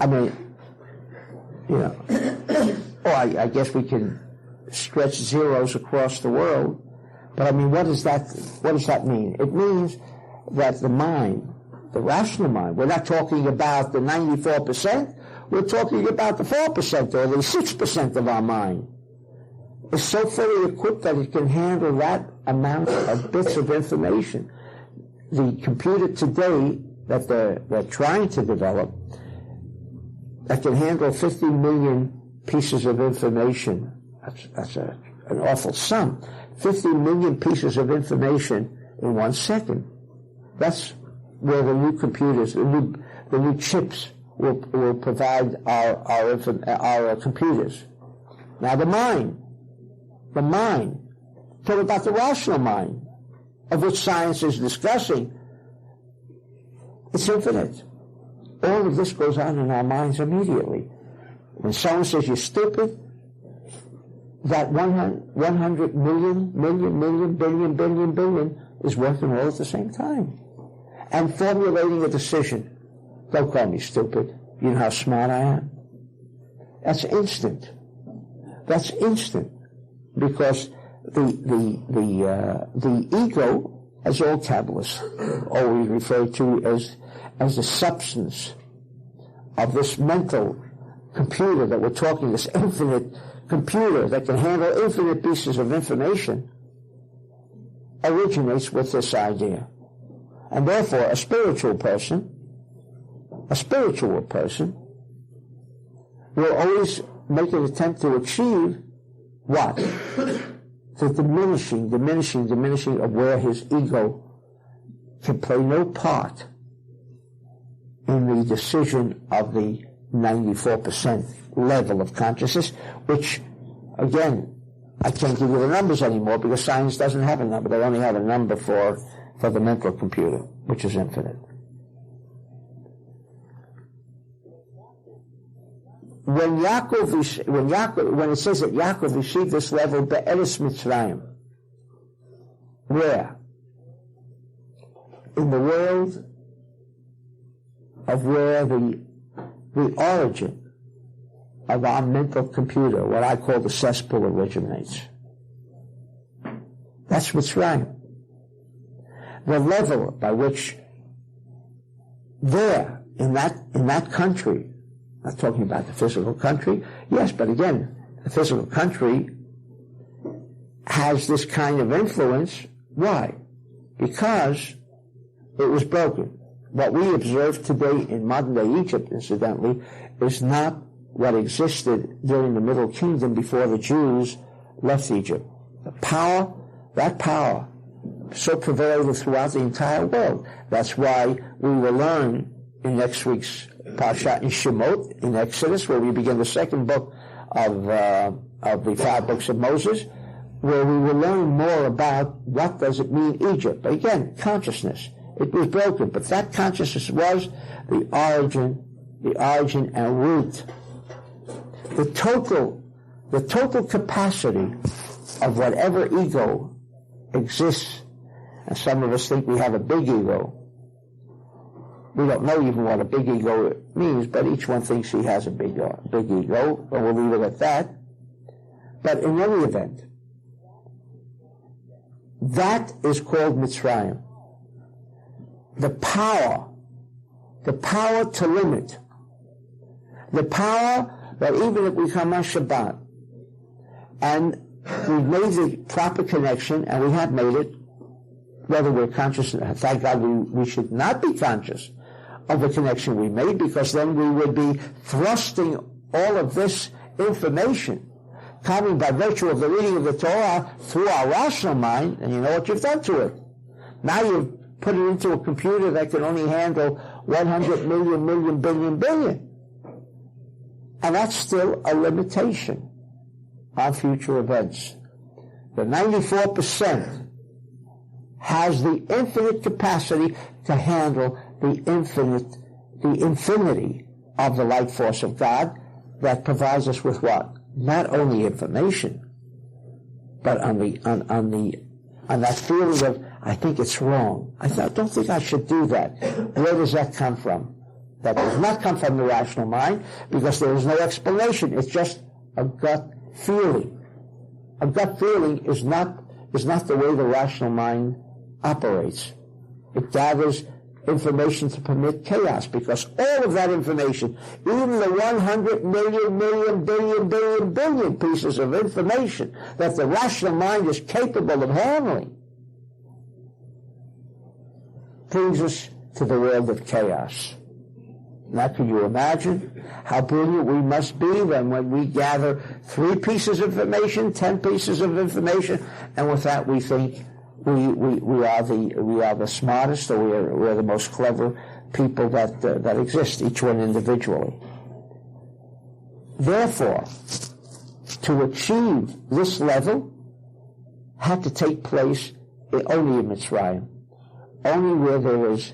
I mean, I guess we can stretch zeros across the world, but I mean, what does that mean? It means that the mind, the rational mind, we're not talking about the 94%, we're talking about the 4% or the 6% of our mind, is so fully equipped that it can handle that amount of bits of information. The computer today that they're trying to develop, that can handle 50 million pieces of information, that's an awful sum. 50 million pieces of information in 1 second. That's where the new computers, the new chips will provide our computers. Now the mind, talk about the rational mind, of which science is discussing. It's infinite. All of this goes on in our minds immediately. When someone says you're stupid, that 100 million, billion is working all at the same time. And formulating a decision. Don't call me stupid. You know how smart I am? That's instant. Because the ego, as all Kabbalists always refer to as the substance of this mental computer that we're talking, this infinite computer that can handle infinite pieces of information, originates with this idea. And therefore, a spiritual person will always make an attempt to achieve what? The diminishing of where his ego can play no part in the decision of the 94% level of consciousness, which, again, I can't give you the numbers anymore because science doesn't have a number. They only have a number for the mental computer, which is infinite. When it says that Yaakov received this level, be'eres Mitzrayim, where? In the world of where the origin of our mental computer, what I call the cesspool, originates. That's Mitzrayim. The level by which there, in that country, not talking about the physical country, yes, but again, the physical country has this kind of influence. Why? Because it was broken. What we observe today in modern-day Egypt, incidentally, is not what existed during the Middle Kingdom before the Jews left Egypt. That power, so pervaded throughout the entire world. That's why we will learn in next week's Parshat in Shemot, in Exodus, where we begin the second book of the 5 books of Moses, where we will learn more about what does it mean Egypt. But again, consciousness. It was broken, but that consciousness was the origin and root. The total capacity of whatever ego exists, and some of us think we have a big ego. We don't know even what a big ego means, but each one thinks he has a big ego, and we'll leave it at that. But in any event, That is called Mitzrayim. The power to limit. The power that even if we come on Shabbat and we've made the proper connection, and we have made it, whether we're conscious, thank God we should not be conscious of the connection we made, because then we would be thrusting all of this information coming by virtue of the reading of the Torah through our rational mind, and you know what you've done to it. Now you've put it into a computer that can only handle 100 million, billion. And that's still a limitation on future events. The 94% has the infinite capacity to handle the infinity of the light force of God that provides us with what? Not only information, but on that feeling of, I think it's wrong. I don't think I should do that. Where does that come from? That does not come from the rational mind, because there is no explanation. It's just a gut feeling. A gut feeling is not the way the rational mind operates. It gathers information to permit chaos, because all of that information, even the 100 million, billion pieces of information that the rational mind is capable of handling, brings us to the world of chaos. Now, can you imagine how brilliant we must be when we gather 3 pieces of information, 10 pieces of information, and with that we think we are the smartest, or we're the most clever people that exist, each one individually. Therefore, to achieve this level had to take place only in Mitzrayim, only where there was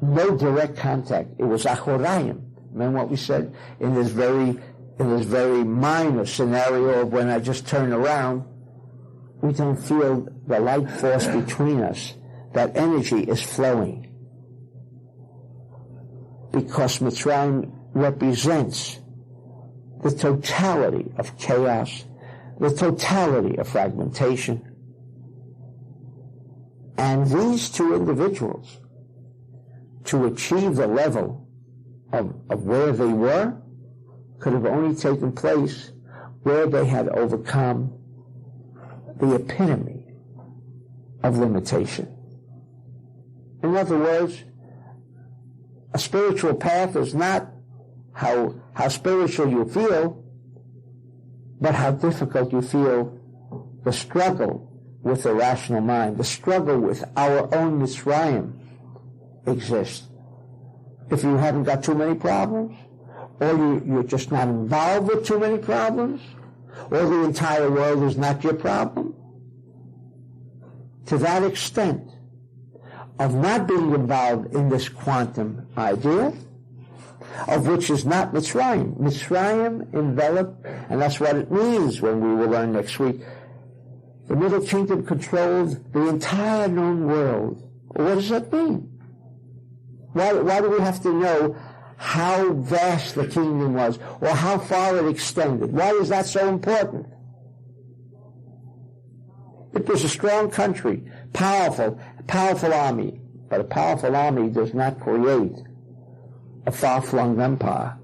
no direct contact. It was Achorayim. Remember what we said in this very minor scenario of when I just turn around, we don't feel the light force between us. That energy is flowing. Because Mitzrayim represents the totality of chaos, the totality of fragmentation. And these 2 individuals, to achieve the level of where they were, could have only taken place where they had overcome the epitome of limitation. In other words, a spiritual path is not how spiritual you feel, but how difficult you feel the struggle with the rational mind, the struggle with our own Mitzrayim exists. If you haven't got too many problems, or you're just not involved with too many problems, or the entire world is not your problem, to that extent of not being involved in this quantum idea, of which is not Mitzrayim. Mitzrayim enveloped, and that's what it means when we will learn next week. The Middle Kingdom controlled the entire known world. What does that mean? Why do we have to know how vast the kingdom was, or how far it extended? Why is that so important? It was a strong country, powerful army, but a powerful army does not create a far-flung empire.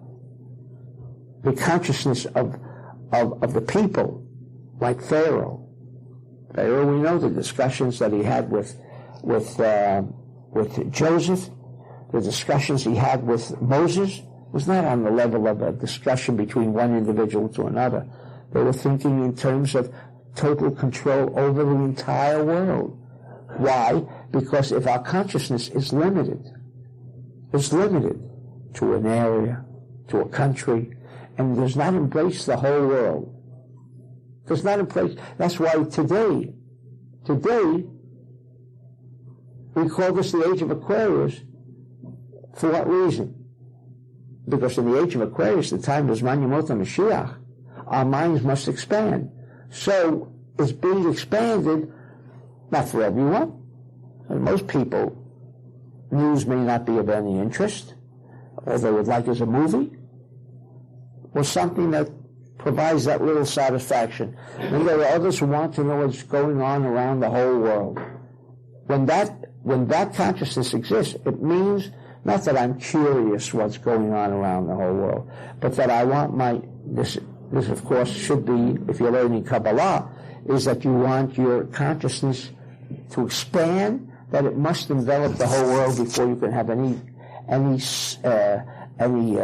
The consciousness of the people, like Pharaoh. Pharaoh, we know the discussions that he had with Joseph. The discussions he had with Moses was not on the level of a discussion between one individual to another. They were thinking in terms of total control over the entire world. Why? Because if our consciousness is limited to an area, to a country, and does not embrace the whole world, does not embrace. That's why today, we call this the age of Aquarius. For what reason? Because in the age of Aquarius, the time of Zman Yemot HaMashiach, our minds must expand. So it's being expanded, not for everyone. And most people, news may not be of any interest. All they would like is a movie, or something that provides that little satisfaction. And there are others who want to know what's going on around the whole world. When that consciousness exists, it means not that I'm curious what's going on around the whole world, but that I want this of course should be, if you're learning Kabbalah, is that you want your consciousness to expand, that it must envelop the whole world before you can have any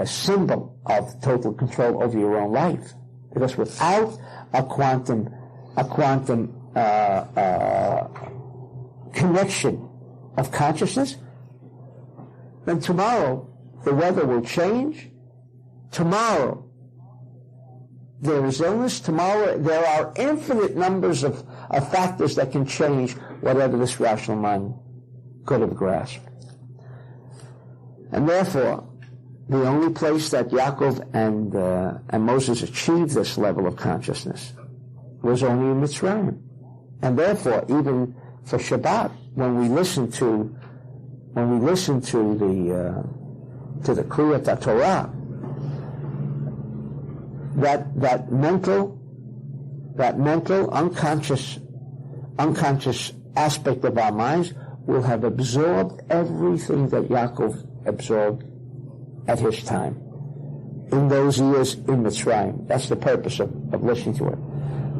symbol of total control over your own life. Because without a quantum connection of consciousness, then tomorrow the weather will change. Tomorrow there is illness. Tomorrow there are infinite numbers of factors that can change whatever this rational mind could have grasped. And therefore, the only place that Yaakov and Moses achieved this level of consciousness was only in Mitzrayim. And therefore, even for Shabbat, when we listen to the Kriyat Torah, that mental unconscious aspect of our minds will have absorbed everything that Yaakov absorbed at his time, in those years in Mitzrayim. That's the purpose of listening to it.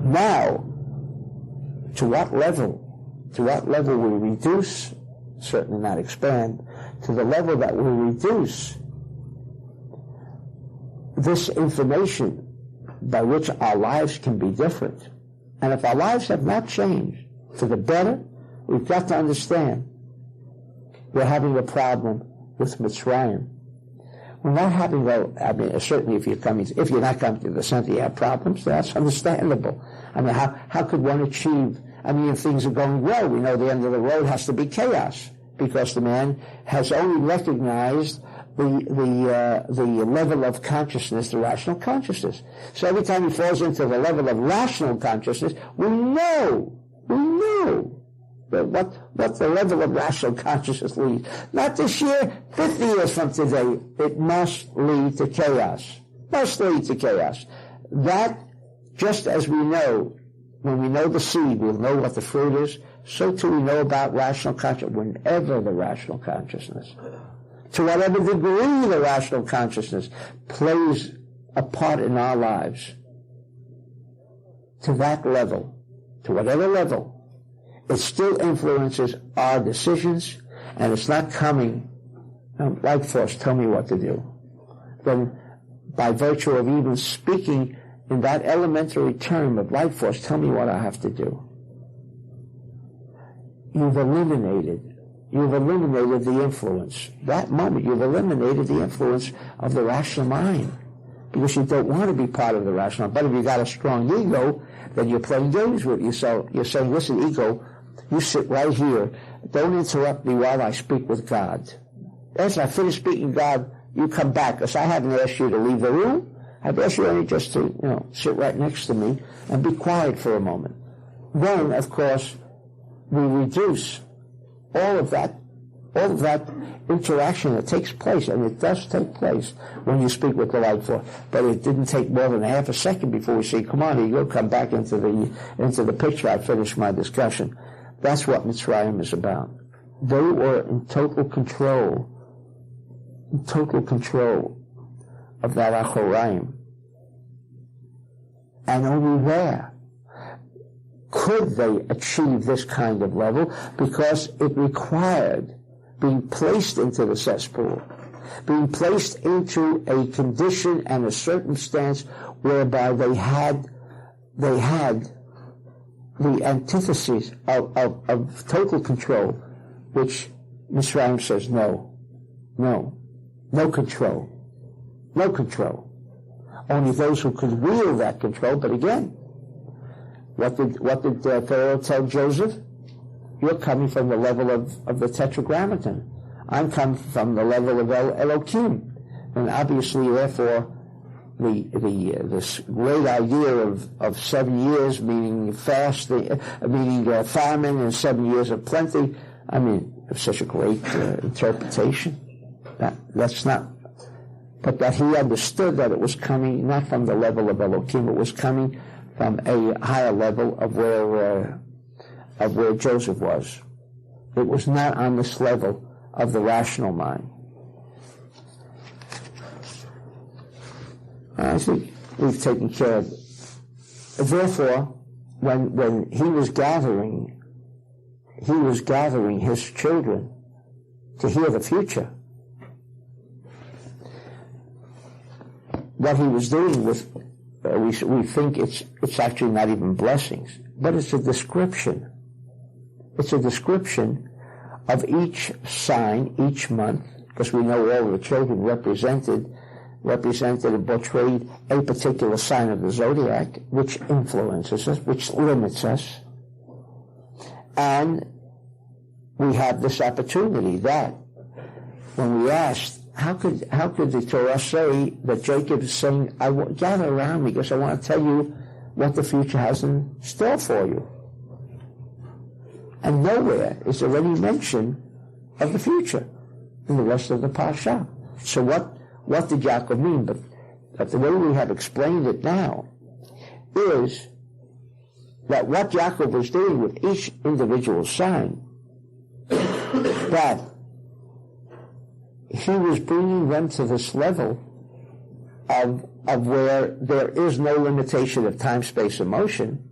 Now, to what level we reduce, certainly not expand, to the level that we reduce this information by which our lives can be different. And if our lives have not changed for the better, we've got to understand we're having a problem with Mitzrayim. We're not having, certainly if you're not coming to the center, you have problems. That's understandable. How could one achieve, if things are going well, we know the end of the road has to be chaos, because the man has only recognized the level of consciousness, the rational consciousness. So every time he falls into the level of rational consciousness, we know what the level of rational consciousness leads. Not this year, 50 years from today. It must lead to chaos. Must lead to chaos. That, just as we know, when we know the seed, we'll know what the fruit is, so too we know about rational consciousness. Whenever the rational consciousness, to whatever degree the rational consciousness plays a part in our lives, to that level, to whatever level, it still influences our decisions, and it's not coming, like force, tell me what to do. Then, by virtue of even speaking in that elementary term of light force, tell me what I have to do. You've eliminated the influence. That moment, you've eliminated the influence of the rational mind, because you don't want to be part of the rational mind. But if you got a strong ego, then you're playing games with you. So you're saying, listen, ego, you sit right here. Don't interrupt me while I speak with God. As I finish speaking God, you come back, because I haven't asked you to leave the room. I've asked you only just to, sit right next to me and be quiet for a moment. Then, of course, we reduce all of that interaction that takes place, and it does take place when you speak with the light force. But it didn't take more than a half a second before we say, come on, you'll come back into the picture. I finished my discussion. That's what Mitzrayim is about. They were in total control of that Achoraim. And only there could they achieve this kind of level, because it required being placed into the cesspool, being placed into a condition and a circumstance whereby they had the antitheses of total control, which Mitzrayim says no control. Only those who could wield that control. But again, what did Pharaoh tell Joseph? You're coming from the level of the Tetragrammaton. I'm coming from the level of Elohim. And obviously, therefore, this great idea of 7 years, meaning famine, and 7 years of plenty, it's such a great interpretation. That's not but that he understood that it was coming not from the level of Elohim, it was coming from a higher level of where Joseph was. It was not on this level of the rational mind. I think we've taken care of it. Therefore, when he was gathering his children to hear the future. What he was doing with, we think it's actually not even blessings, but it's a description. It's a description of each sign, each month, because we know all of the children represented and portrayed a particular sign of the zodiac, which influences us, which limits us. And we have this opportunity that when we asked, how could the Torah say that Jacob is saying, gather around me because I want to tell you what the future has in store for you? And nowhere is there any mention of the future in the rest of the Parsha. So what did Yaakov mean? But the way we have explained it now is that what Yaakov was doing with each individual sign, that he was bringing them to this level of where there is no limitation of time, space, and motion.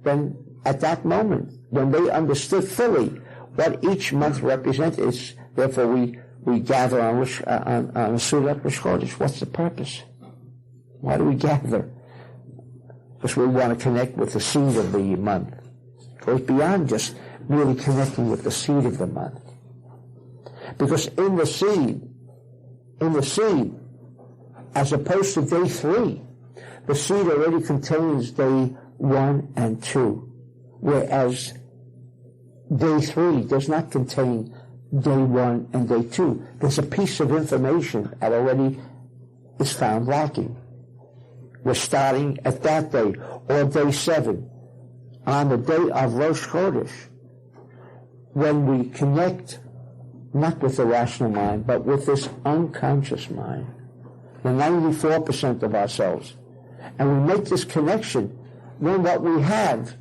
Then at that moment, when they understood fully what each month represented, therefore we gather on Sulam Rosh Chodesh. What's the purpose? Why do we gather? Because we want to connect with the seed of the month. It goes beyond just merely connecting with the seed of the month. Because in the seed, as opposed to day 3, the seed already contains day 1 and 2, whereas day 3 does not contain day 1 and day 2. There's a piece of information that already is found lacking. We're starting at that day, or day 7, on the day of Rosh Chodesh, when we connect not with the rational mind, but with this unconscious mind, the 94% of ourselves. And we make this connection, then what we have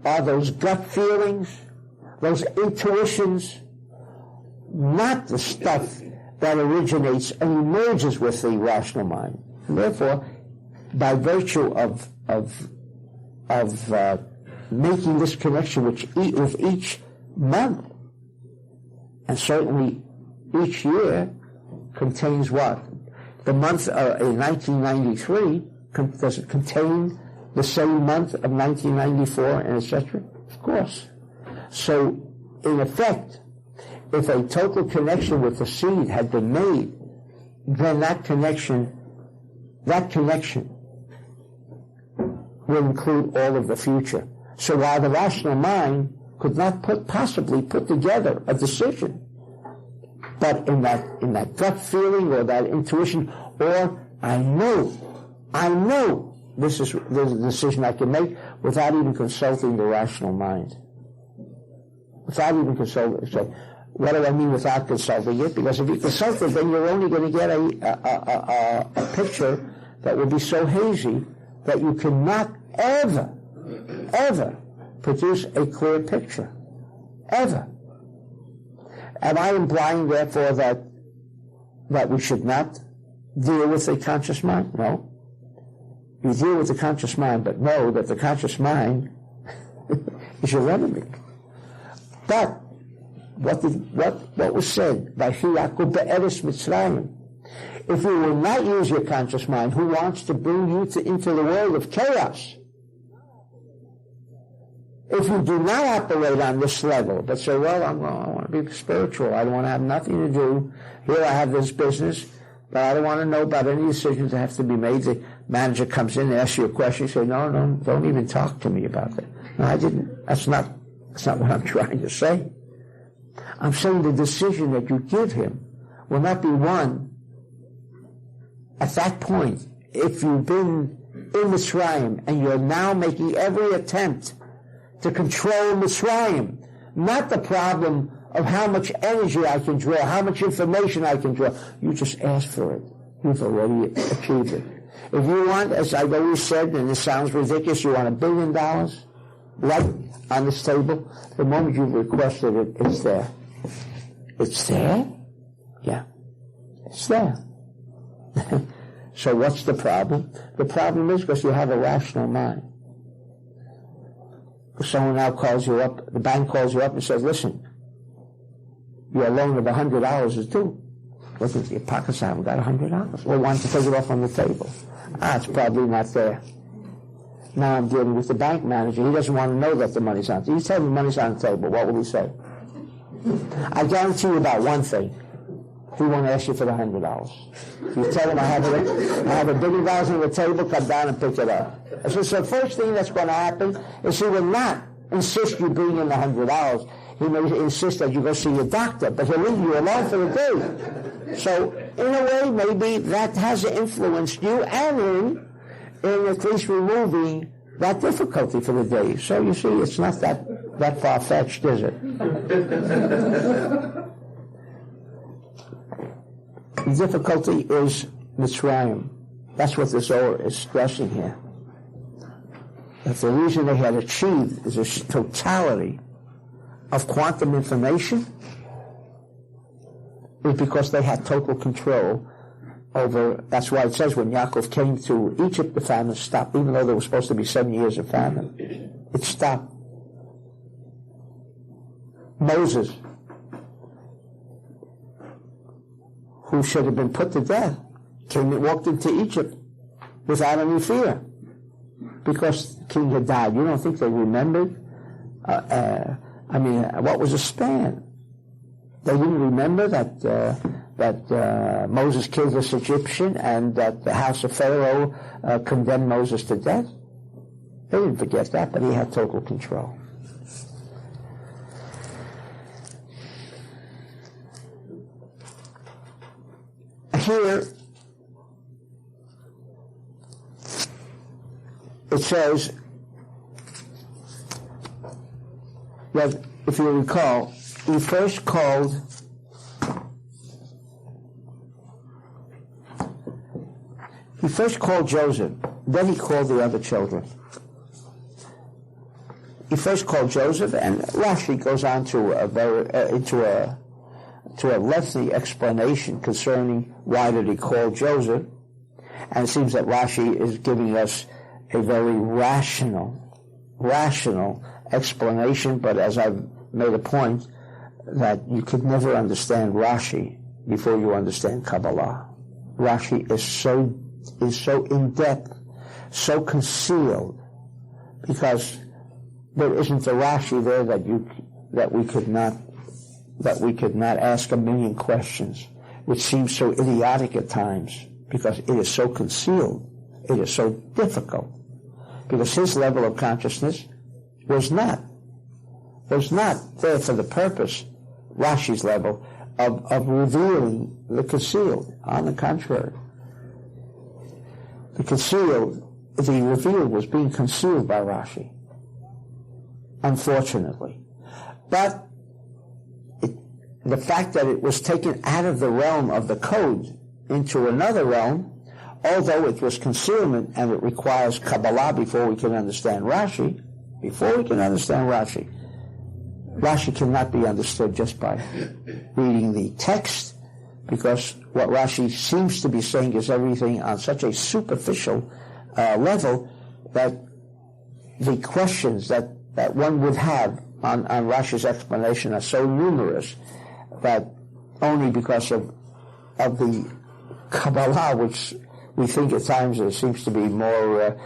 are those gut feelings, those intuitions, not the stuff that originates and emerges with the rational mind. And therefore, by virtue of making this connection with each month, and certainly each year contains what? The month in 1993, does it contain the same month of 1994 and etc.? Of course. So, in effect, if a total connection with the seed had been made, then that connection will include all of the future. So while the rational mind could not possibly put together a decision, but in that gut feeling or that intuition, or I know this is a decision I can make without even consulting the rational mind. Without even consulting. So what do I mean without consulting it? Because if you consult it, then you're only going to get a picture that will be so hazy that you cannot ever produce a clear picture. Ever. Am I implying, therefore, that we should not deal with the conscious mind? No. You deal with the conscious mind, but know that the conscious mind is your enemy. But what was said by Yaakov be'eres Mitzrayim? If you will not use your conscious mind, who wants to bring you into the world of chaos? If you do not operate on this level, but say, well, I want to be spiritual, I don't want to have nothing to do, here I have this business, but I don't want to know about any decisions that have to be made. The manager comes in and asks you a question, you say, no, don't even talk to me about that. No, I didn't. That's not what I'm trying to say. I'm saying the decision that you give him will not be one at that point. If you've been in Mitzrayim and you're now making every attempt to control Mitzrayim, not the problem of how much energy I can draw, how much information I can draw. You just ask for it. you've already achieved it. If you want, as I've always said, and this sounds ridiculous, you want $1 billion right on this table, the moment you've requested it, it's there. It's there? Yeah. It's there. So what's the problem? The problem is because you have a rational mind. Someone now calls you up, the bank calls you up and says, listen, your loan of $100 is due. Look at your pockets, I haven't got $100. Well, why don't you take it off on the table? It's probably not there. Now I'm dealing with the bank manager. He doesn't want to know that the money's on the table. You tell him the money's on the table. What will he say? I guarantee you about one thing. He won't ask you for the $100. You tell him I have $1 billion on the table, come down and pick it up. So the first thing that's going to happen is he will not insist you bring in the $100. He may insist that you go see your doctor, but he'll leave you alone for the day. So in a way, maybe that has influenced you and him in at least removing that difficulty for the day. So you see, it's not that far-fetched, is it? The difficulty is Mitzrayim. That's what the Zohar is stressing here. That the reason they had achieved is a totality of quantum information is because they had total control over, that's why it says when Yaakov came to Egypt, the famine stopped, even though there was supposed to be 7 years of famine. It stopped. Moses, who should have been put to death, came and walked into Egypt without any fear because the king had died. You don't think they remembered? What was the span? They didn't remember that Moses killed this Egyptian and that the house of Pharaoh condemned Moses to death. They didn't forget that, but he had total control. Here, it says that, if you recall, he first called Joseph, then he called the other children. He first called Joseph, and Rashi goes on to a lengthy explanation concerning why did he call Joseph, and it seems that Rashi is giving us a very rational explanation, but as I've made a point, that you could never understand Rashi before you understand Kabbalah. Rashi is so in-depth, so concealed, because there isn't a Rashi there that we could not ask a million questions, which seems so idiotic at times, because it is so concealed, it is so difficult, because his level of consciousness was not there for the purpose, Rashi's level, of revealing the concealed. On the contrary, the revealed was being concealed by Rashi, unfortunately. But the fact that it was taken out of the realm of the code into another realm, although it was concealment and it requires Kabbalah before we can understand Rashi, Rashi cannot be understood just by reading the text, because what Rashi seems to be saying is everything on such a superficial level that the questions that one would have on Rashi's explanation are so numerous that only because of the Kabbalah, which we think at times it seems to be more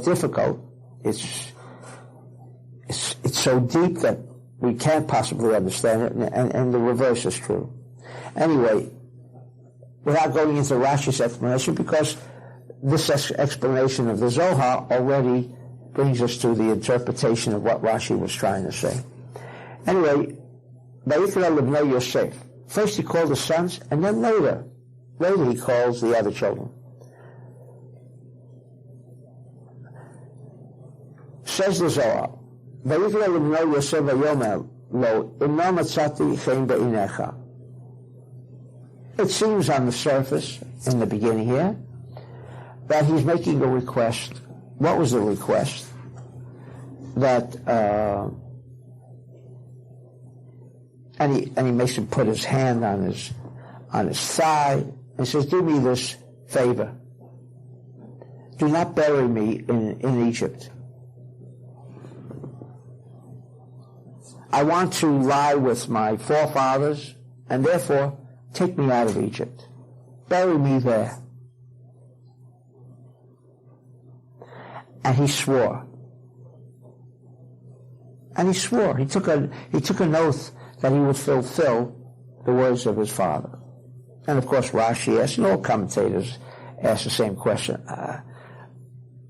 difficult, it's so deep that we can't possibly understand it, and the reverse is true. Anyway, without going into Rashi's explanation, because this explanation of the Zohar already brings us to the interpretation of what Rashi was trying to say. Anyway, Vayikra Livnei Yosef. First he called the sons, and then later he calls the other children. Says the Zohar, Vayikra Livnei Yosef Vayomer Lo Inna Matzati Chen Be'inecha. It seems on the surface, in the beginning here, that he's making a request. What was the request? That and he makes him put his hand on his thigh and says, "Do me this favor. Do not bury me in Egypt. I want to lie with my forefathers, and therefore take me out of Egypt. Bury me there." And he swore. And he swore. He took an oath that he would fulfill the words of his father. And of course Rashi asks, and all commentators ask the same question.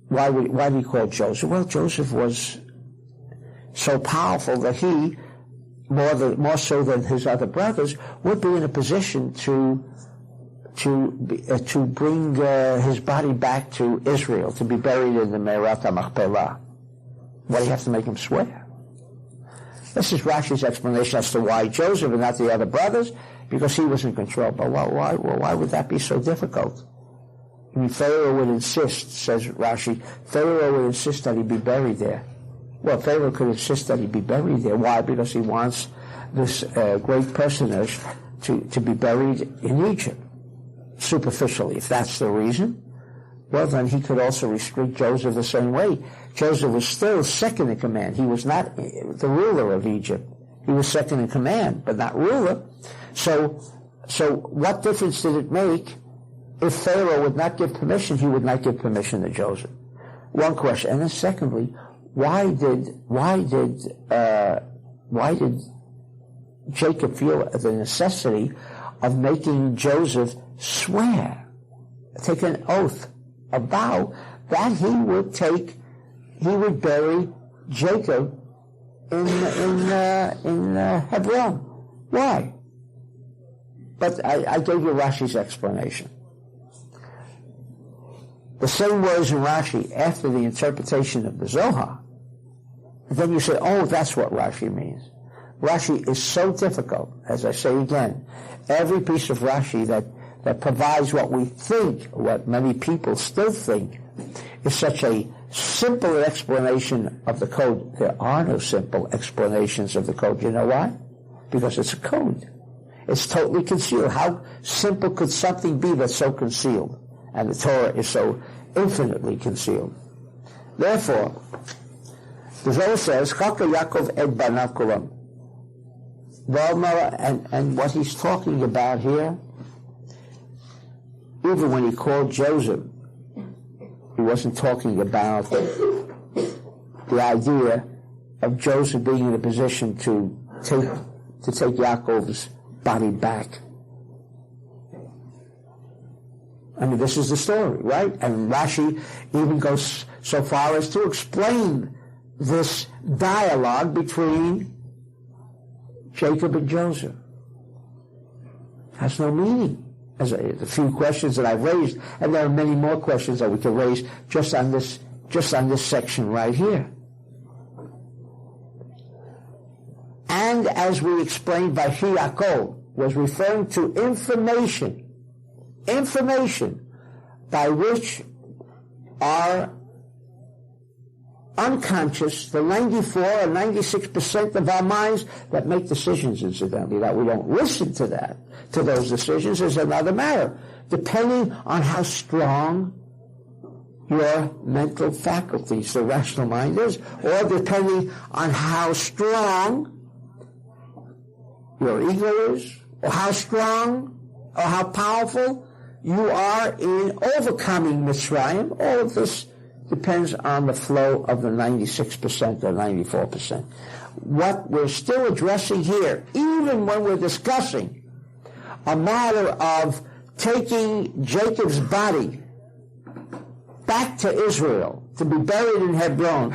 Why did he call Joseph? Well, Joseph was so powerful that he, more so than his other brothers, would be in a position to bring his body back to Israel, to be buried in the Me'arat HaMachpelah. Why do you have to make him swear? This is Rashi's explanation as to why Joseph and not the other brothers, because he was in control. But why would that be so difficult? I mean, Pharaoh would insist, says Rashi, Pharaoh would insist that he be buried there. Well, Pharaoh could insist that he be buried there. Why? Because he wants this great personage to be buried in Egypt. Superficially, if that's the reason, well, then he could also restrict Joseph the same way. Joseph was still second in command. He was not the ruler of Egypt. He was second in command, but not ruler. So what difference did it make if Pharaoh would not give permission? He would not give permission to Joseph. One question. And then secondly, why did Jacob feel the necessity of making Joseph swear, take an oath, a vow that he would bury Jacob in Hebron? Why? But I gave you Rashi's explanation. The same words in Rashi after the interpretation of the Zohar. And then you say, oh, that's what Rashi means. Rashi is so difficult, as I say again. Every piece of Rashi that provides what we think, what many people still think, is such a simple explanation of the code. There are no simple explanations of the code. You know why? Because it's a code. It's totally concealed. How simple could something be that's so concealed? And the Torah is so infinitely concealed. Therefore, the Zohar says, Chaka Yaakov et banav kulam. And what he's talking about here, even when he called Joseph, he wasn't talking about the idea of Joseph being in a position to take Yaakov's body back. I mean, this is the story, right? And Rashi even goes so far as to explain this dialogue between Jacob and Joseph. It has no meaning. As the few questions that I've raised, and there are many more questions that we can raise just on this section right here. And as we explained, Vayechi Yaakov was referring to information by which our unconscious, the 94 or 96% of our minds that make decisions, incidentally, that we don't listen to those decisions is another matter, depending on how strong your mental faculties, the rational mind is, or depending on how strong your ego is, or how strong or how powerful you are in overcoming Mitzrayim. All of this depends on the flow of the 96% or 94%. What we're still addressing here, even when we're discussing a matter of taking Jacob's body back to Israel to be buried in Hebron,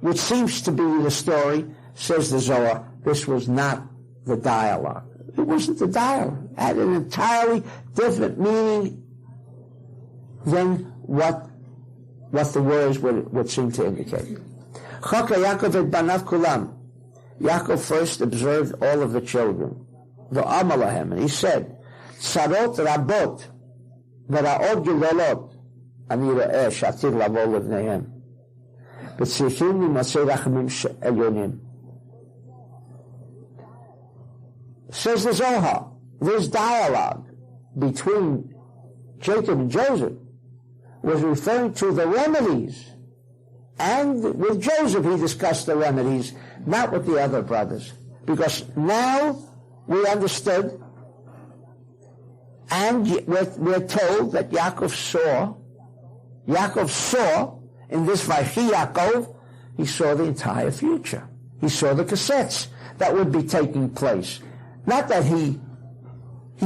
which seems to be the story, says the Zohar, this was not the dialogue. It wasn't the dialogue. It had an entirely different meaning than what the words would seem to indicate. Chaka Yaakov et banav kulam. Yaakov first observed all of the children. V'amar lahem, and he said, Sarot rabot ורעות גדולות אני רואה שעתיד לבוא לבניהם, וצריכים להימצא רחמים עליונים. Says the Zohar, this dialogue between Jacob and Joseph was referring to the remedies. And with Joseph he discussed the remedies, not with the other brothers. Because now we understood, and we're told that Yaakov saw in this Vayechi Yaakov, he saw the entire future. He saw the cassettes that would be taking place. Not that he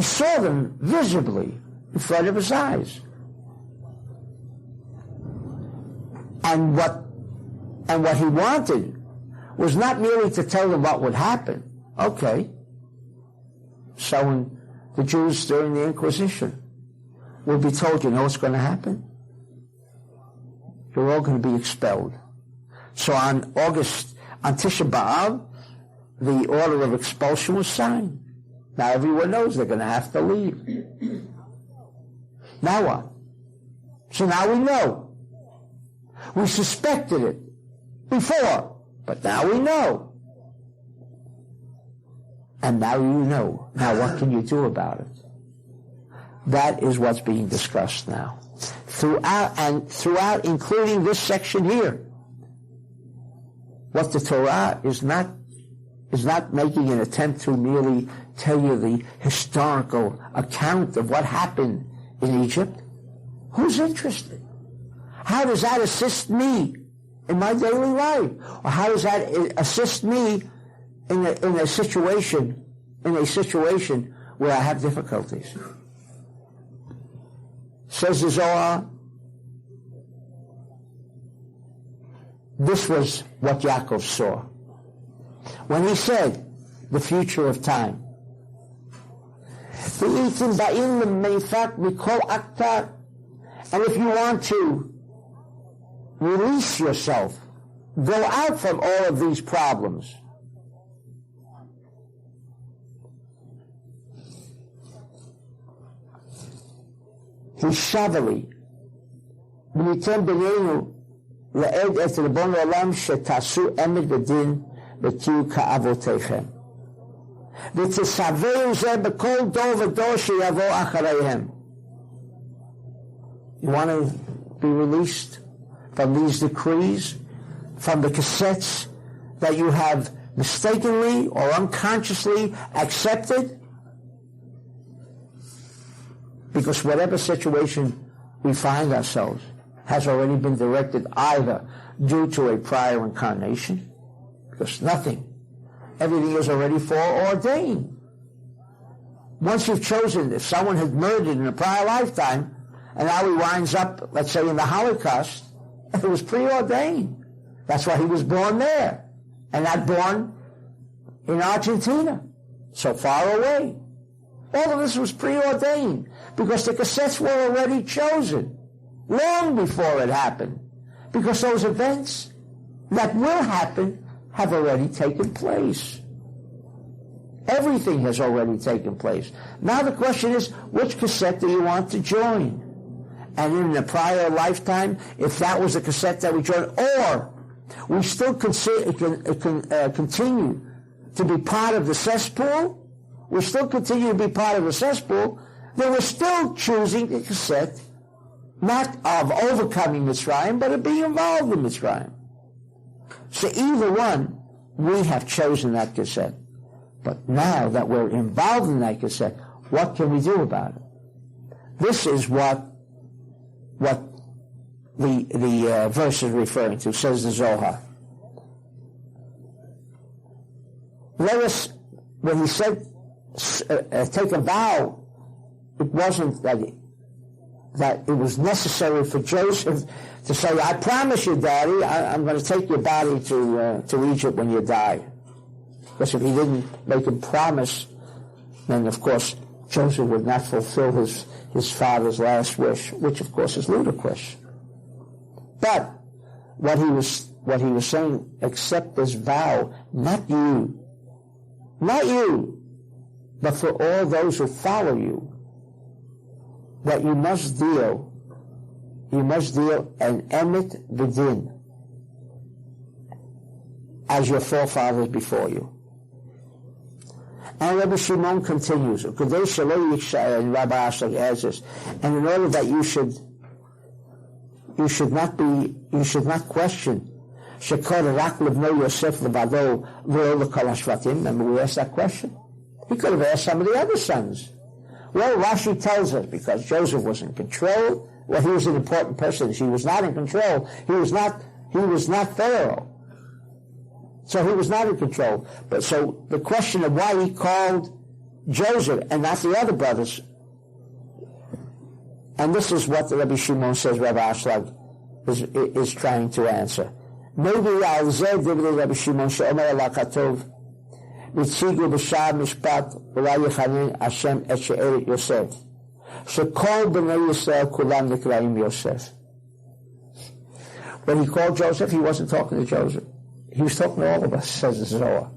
saw them visibly in front of his eyes. And what he wanted was not merely to tell them what would happen. Okay. So when the Jews during the Inquisition would be told, you know what's going to happen? You're all going to be expelled. So on Tisha B'Av, the order of expulsion was signed. Now everyone knows they're going to have to leave. Now what? So now we know. We suspected it before, but now we know. And now you know. Now what can you do about it? That is what's being discussed now. Throughout, including this section here. What the Torah is not making an attempt to merely tell you the historical account of what happened in Egypt. Who's interested? How does that assist me in my daily life? Or how does that assist me in a situation where I have difficulties? Says the Zohar, this was what Yaakov saw. When he said, the future of time. And if you want to release yourself, go out from all of these problems. Hishavali, v'nitem b'neinu la'ed et Ribbon Olam shetasu emet v'din v'tiu ka'avoteichem. V'tisaveu zeh b'kol dor v'dor sheyavo achareihem. You want to be released from these decrees, from the cassettes that you have mistakenly or unconsciously accepted? Because whatever situation we find ourselves has already been directed either due to a prior incarnation, because everything is already foreordained. Once you've chosen, if someone had murdered in a prior lifetime, and now he winds up, let's say, in the Holocaust, it was preordained. That's why he was born there, and not born in Argentina, so far away. All of this was preordained, because the cassettes were already chosen, long before it happened, because those events that will happen have already taken place. Everything has already taken place. Now the question is, which cassette do you want to join? And in a prior lifetime, if that was the cassette that we joined, or we still continue to be part of the cesspool, we still continue to be part of the cesspool, then we're still choosing the cassette, not of overcoming Mitzrayim, but of being involved in Mitzrayim. So either one, we have chosen that cassette. But now that we're involved in that cassette, what can we do about it? This is what the verse is referring to, says the Zohar. Let us, when he said, take a vow, it wasn't that it was necessary for Joseph to say, I promise you, Daddy, I'm going to take your body to Egypt when you die. Because if he didn't make a promise, then of course Joseph would not fulfill his father's last wish, which of course is ludicrous. But what he was saying, accept this vow, not you, but for all those who follow you. that you must deal an emet b'din, as your forefathers before you. And Rabbi Shimon continues, and Rabbi Ashlag adds this, and in order that you should not question, remember we asked that question? He could have asked some of the other sons. Well, Rashi tells us, because Joseph was in control, well, he was an important person. He was not in control. He was not Pharaoh. So he was not in control. But so the question of why he called Joseph and not the other brothers, and this is what the Rabbi Shimon says Rabbi Ashlag is trying to answer. Maybe al zeh divrei Rabbi Shimon she'omer ala katov v'tzigu b'sha'ar mishpat v'la yechanin Hashem et she'eret Yosef she'kol b'nei Yisrael kulam nikraim Yosef. When he called Joseph, he wasn't talking to Joseph. He was talking to all of us, says the Zohar.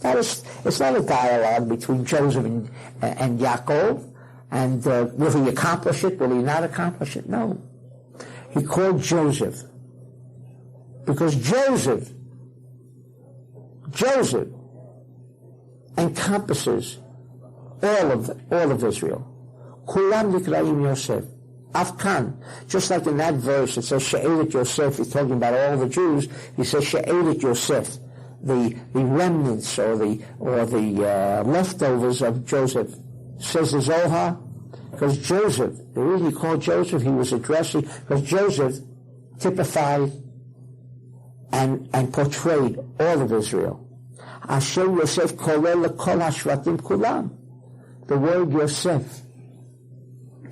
It's not a dialogue between Joseph and Yaakov, and will he accomplish it, will he not accomplish it? No. He called Joseph, because Joseph encompasses all of Israel. Kulam nikraim Yosef. Afkan, just like in that verse, it says She'elet Yosef. He's talking about all the Jews. He says She'elet Yosef, the remnants or the leftovers of Joseph. Says the Zohar, because Joseph, the reason he called Joseph, he was addressing, because Joseph typified and portrayed all of Israel. Asher Yosef kolel lekol hashvatim kulam. The word Yosef,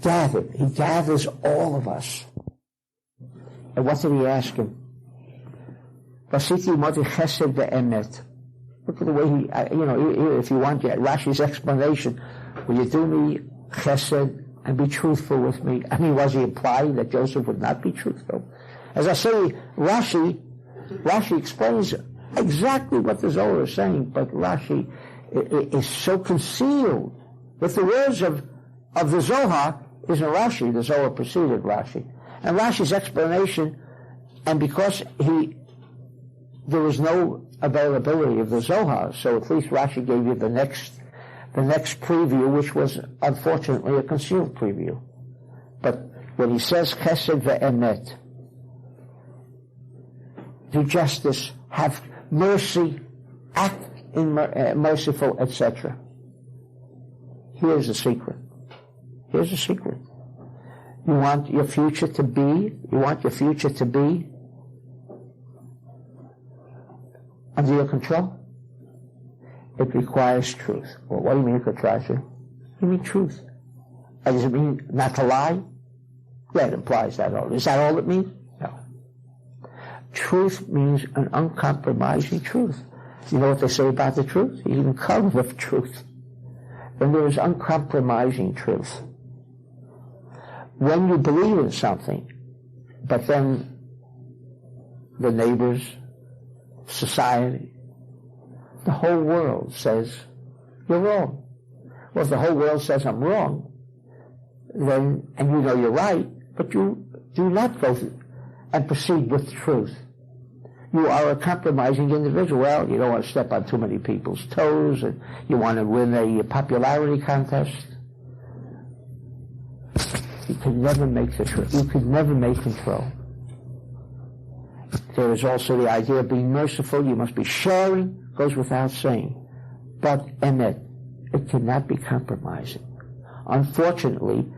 gathered. He gathers all of us. And what did he ask him? Vasiti moti chesed ve'emet. Look at the way he, if you want Rashi's explanation, will you do me chesed and be truthful with me? I mean, was he implying that Joseph would not be truthful? As I say, Rashi explains exactly what the Zohar is saying, but Rashi is so concealed with the words of the Zohar. Isn't Rashi, the Zohar preceded Rashi. And Rashi's explanation, and because there was no availability of the Zohar, so at least Rashi gave you the next preview, which was unfortunately a concealed preview. But when he says chesed ve'emet, do justice, have mercy, act in merciful, etc. Here's the secret. Here's the secret. You want your future to be under your control? It requires truth. Well, what do you mean it requires truth? You mean truth. Does it mean not to lie? Yeah, it implies that all. Is that all it means? No. Truth means an uncompromising truth. You know what they say about the truth? You can come with truth. When there is uncompromising truth. When you believe in something, but then the neighbors, society, the whole world says, you're wrong. Well, if the whole world says I'm wrong, then, and you know you're right, but you do not go and proceed with truth. You are a compromising individual. Well, you don't want to step on too many people's toes, and you want to win a popularity contest. You can never make the truth. You can never make control. There is also the idea of being merciful. You must be sharing, goes without saying. But emet, it cannot be compromising. Unfortunately,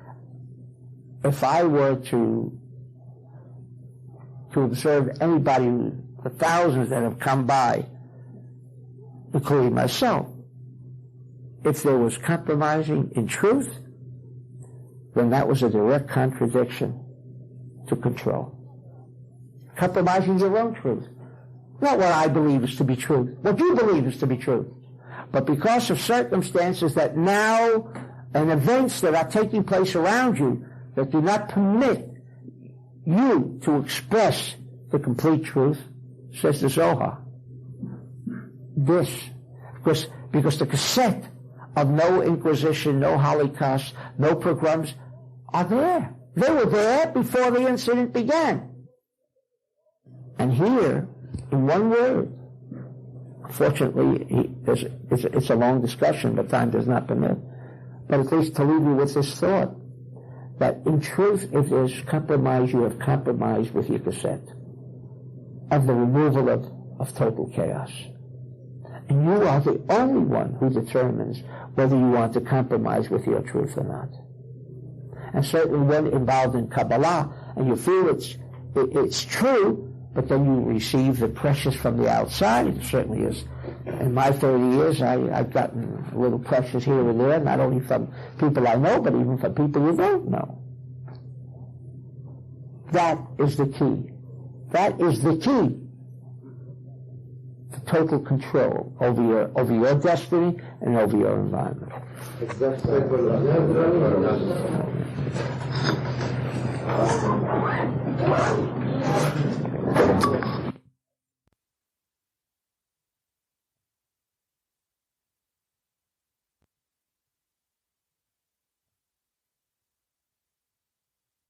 if I were to observe anybody, the thousands that have come by, including myself, if there was compromising in truth, then that was a direct contradiction to control. Compromising your own truth. Not what I believe is to be truth, what you believe is to be truth. But because of circumstances that now, and events that are taking place around you, that do not permit you to express the complete truth, says the Zohar. This, because the cassette of no Inquisition, no Holocaust, no pogroms, are there. They were there before the incident began. And here, in one word, fortunately, it's a long discussion, but time does not permit, but at least to leave you with this thought, that in truth, if there's compromise, you have compromised with your cassette of the removal of total chaos. And you are the only one who determines whether you want to compromise with your truth or not. And certainly when involved in Kabbalah, and you feel it's true, but then you receive the precious from the outside. It certainly is. In my 30 years, I've gotten a little precious here and there, not only from people I know, but even from people you don't know. That is the key. That is the key to total control over your destiny and over your environment.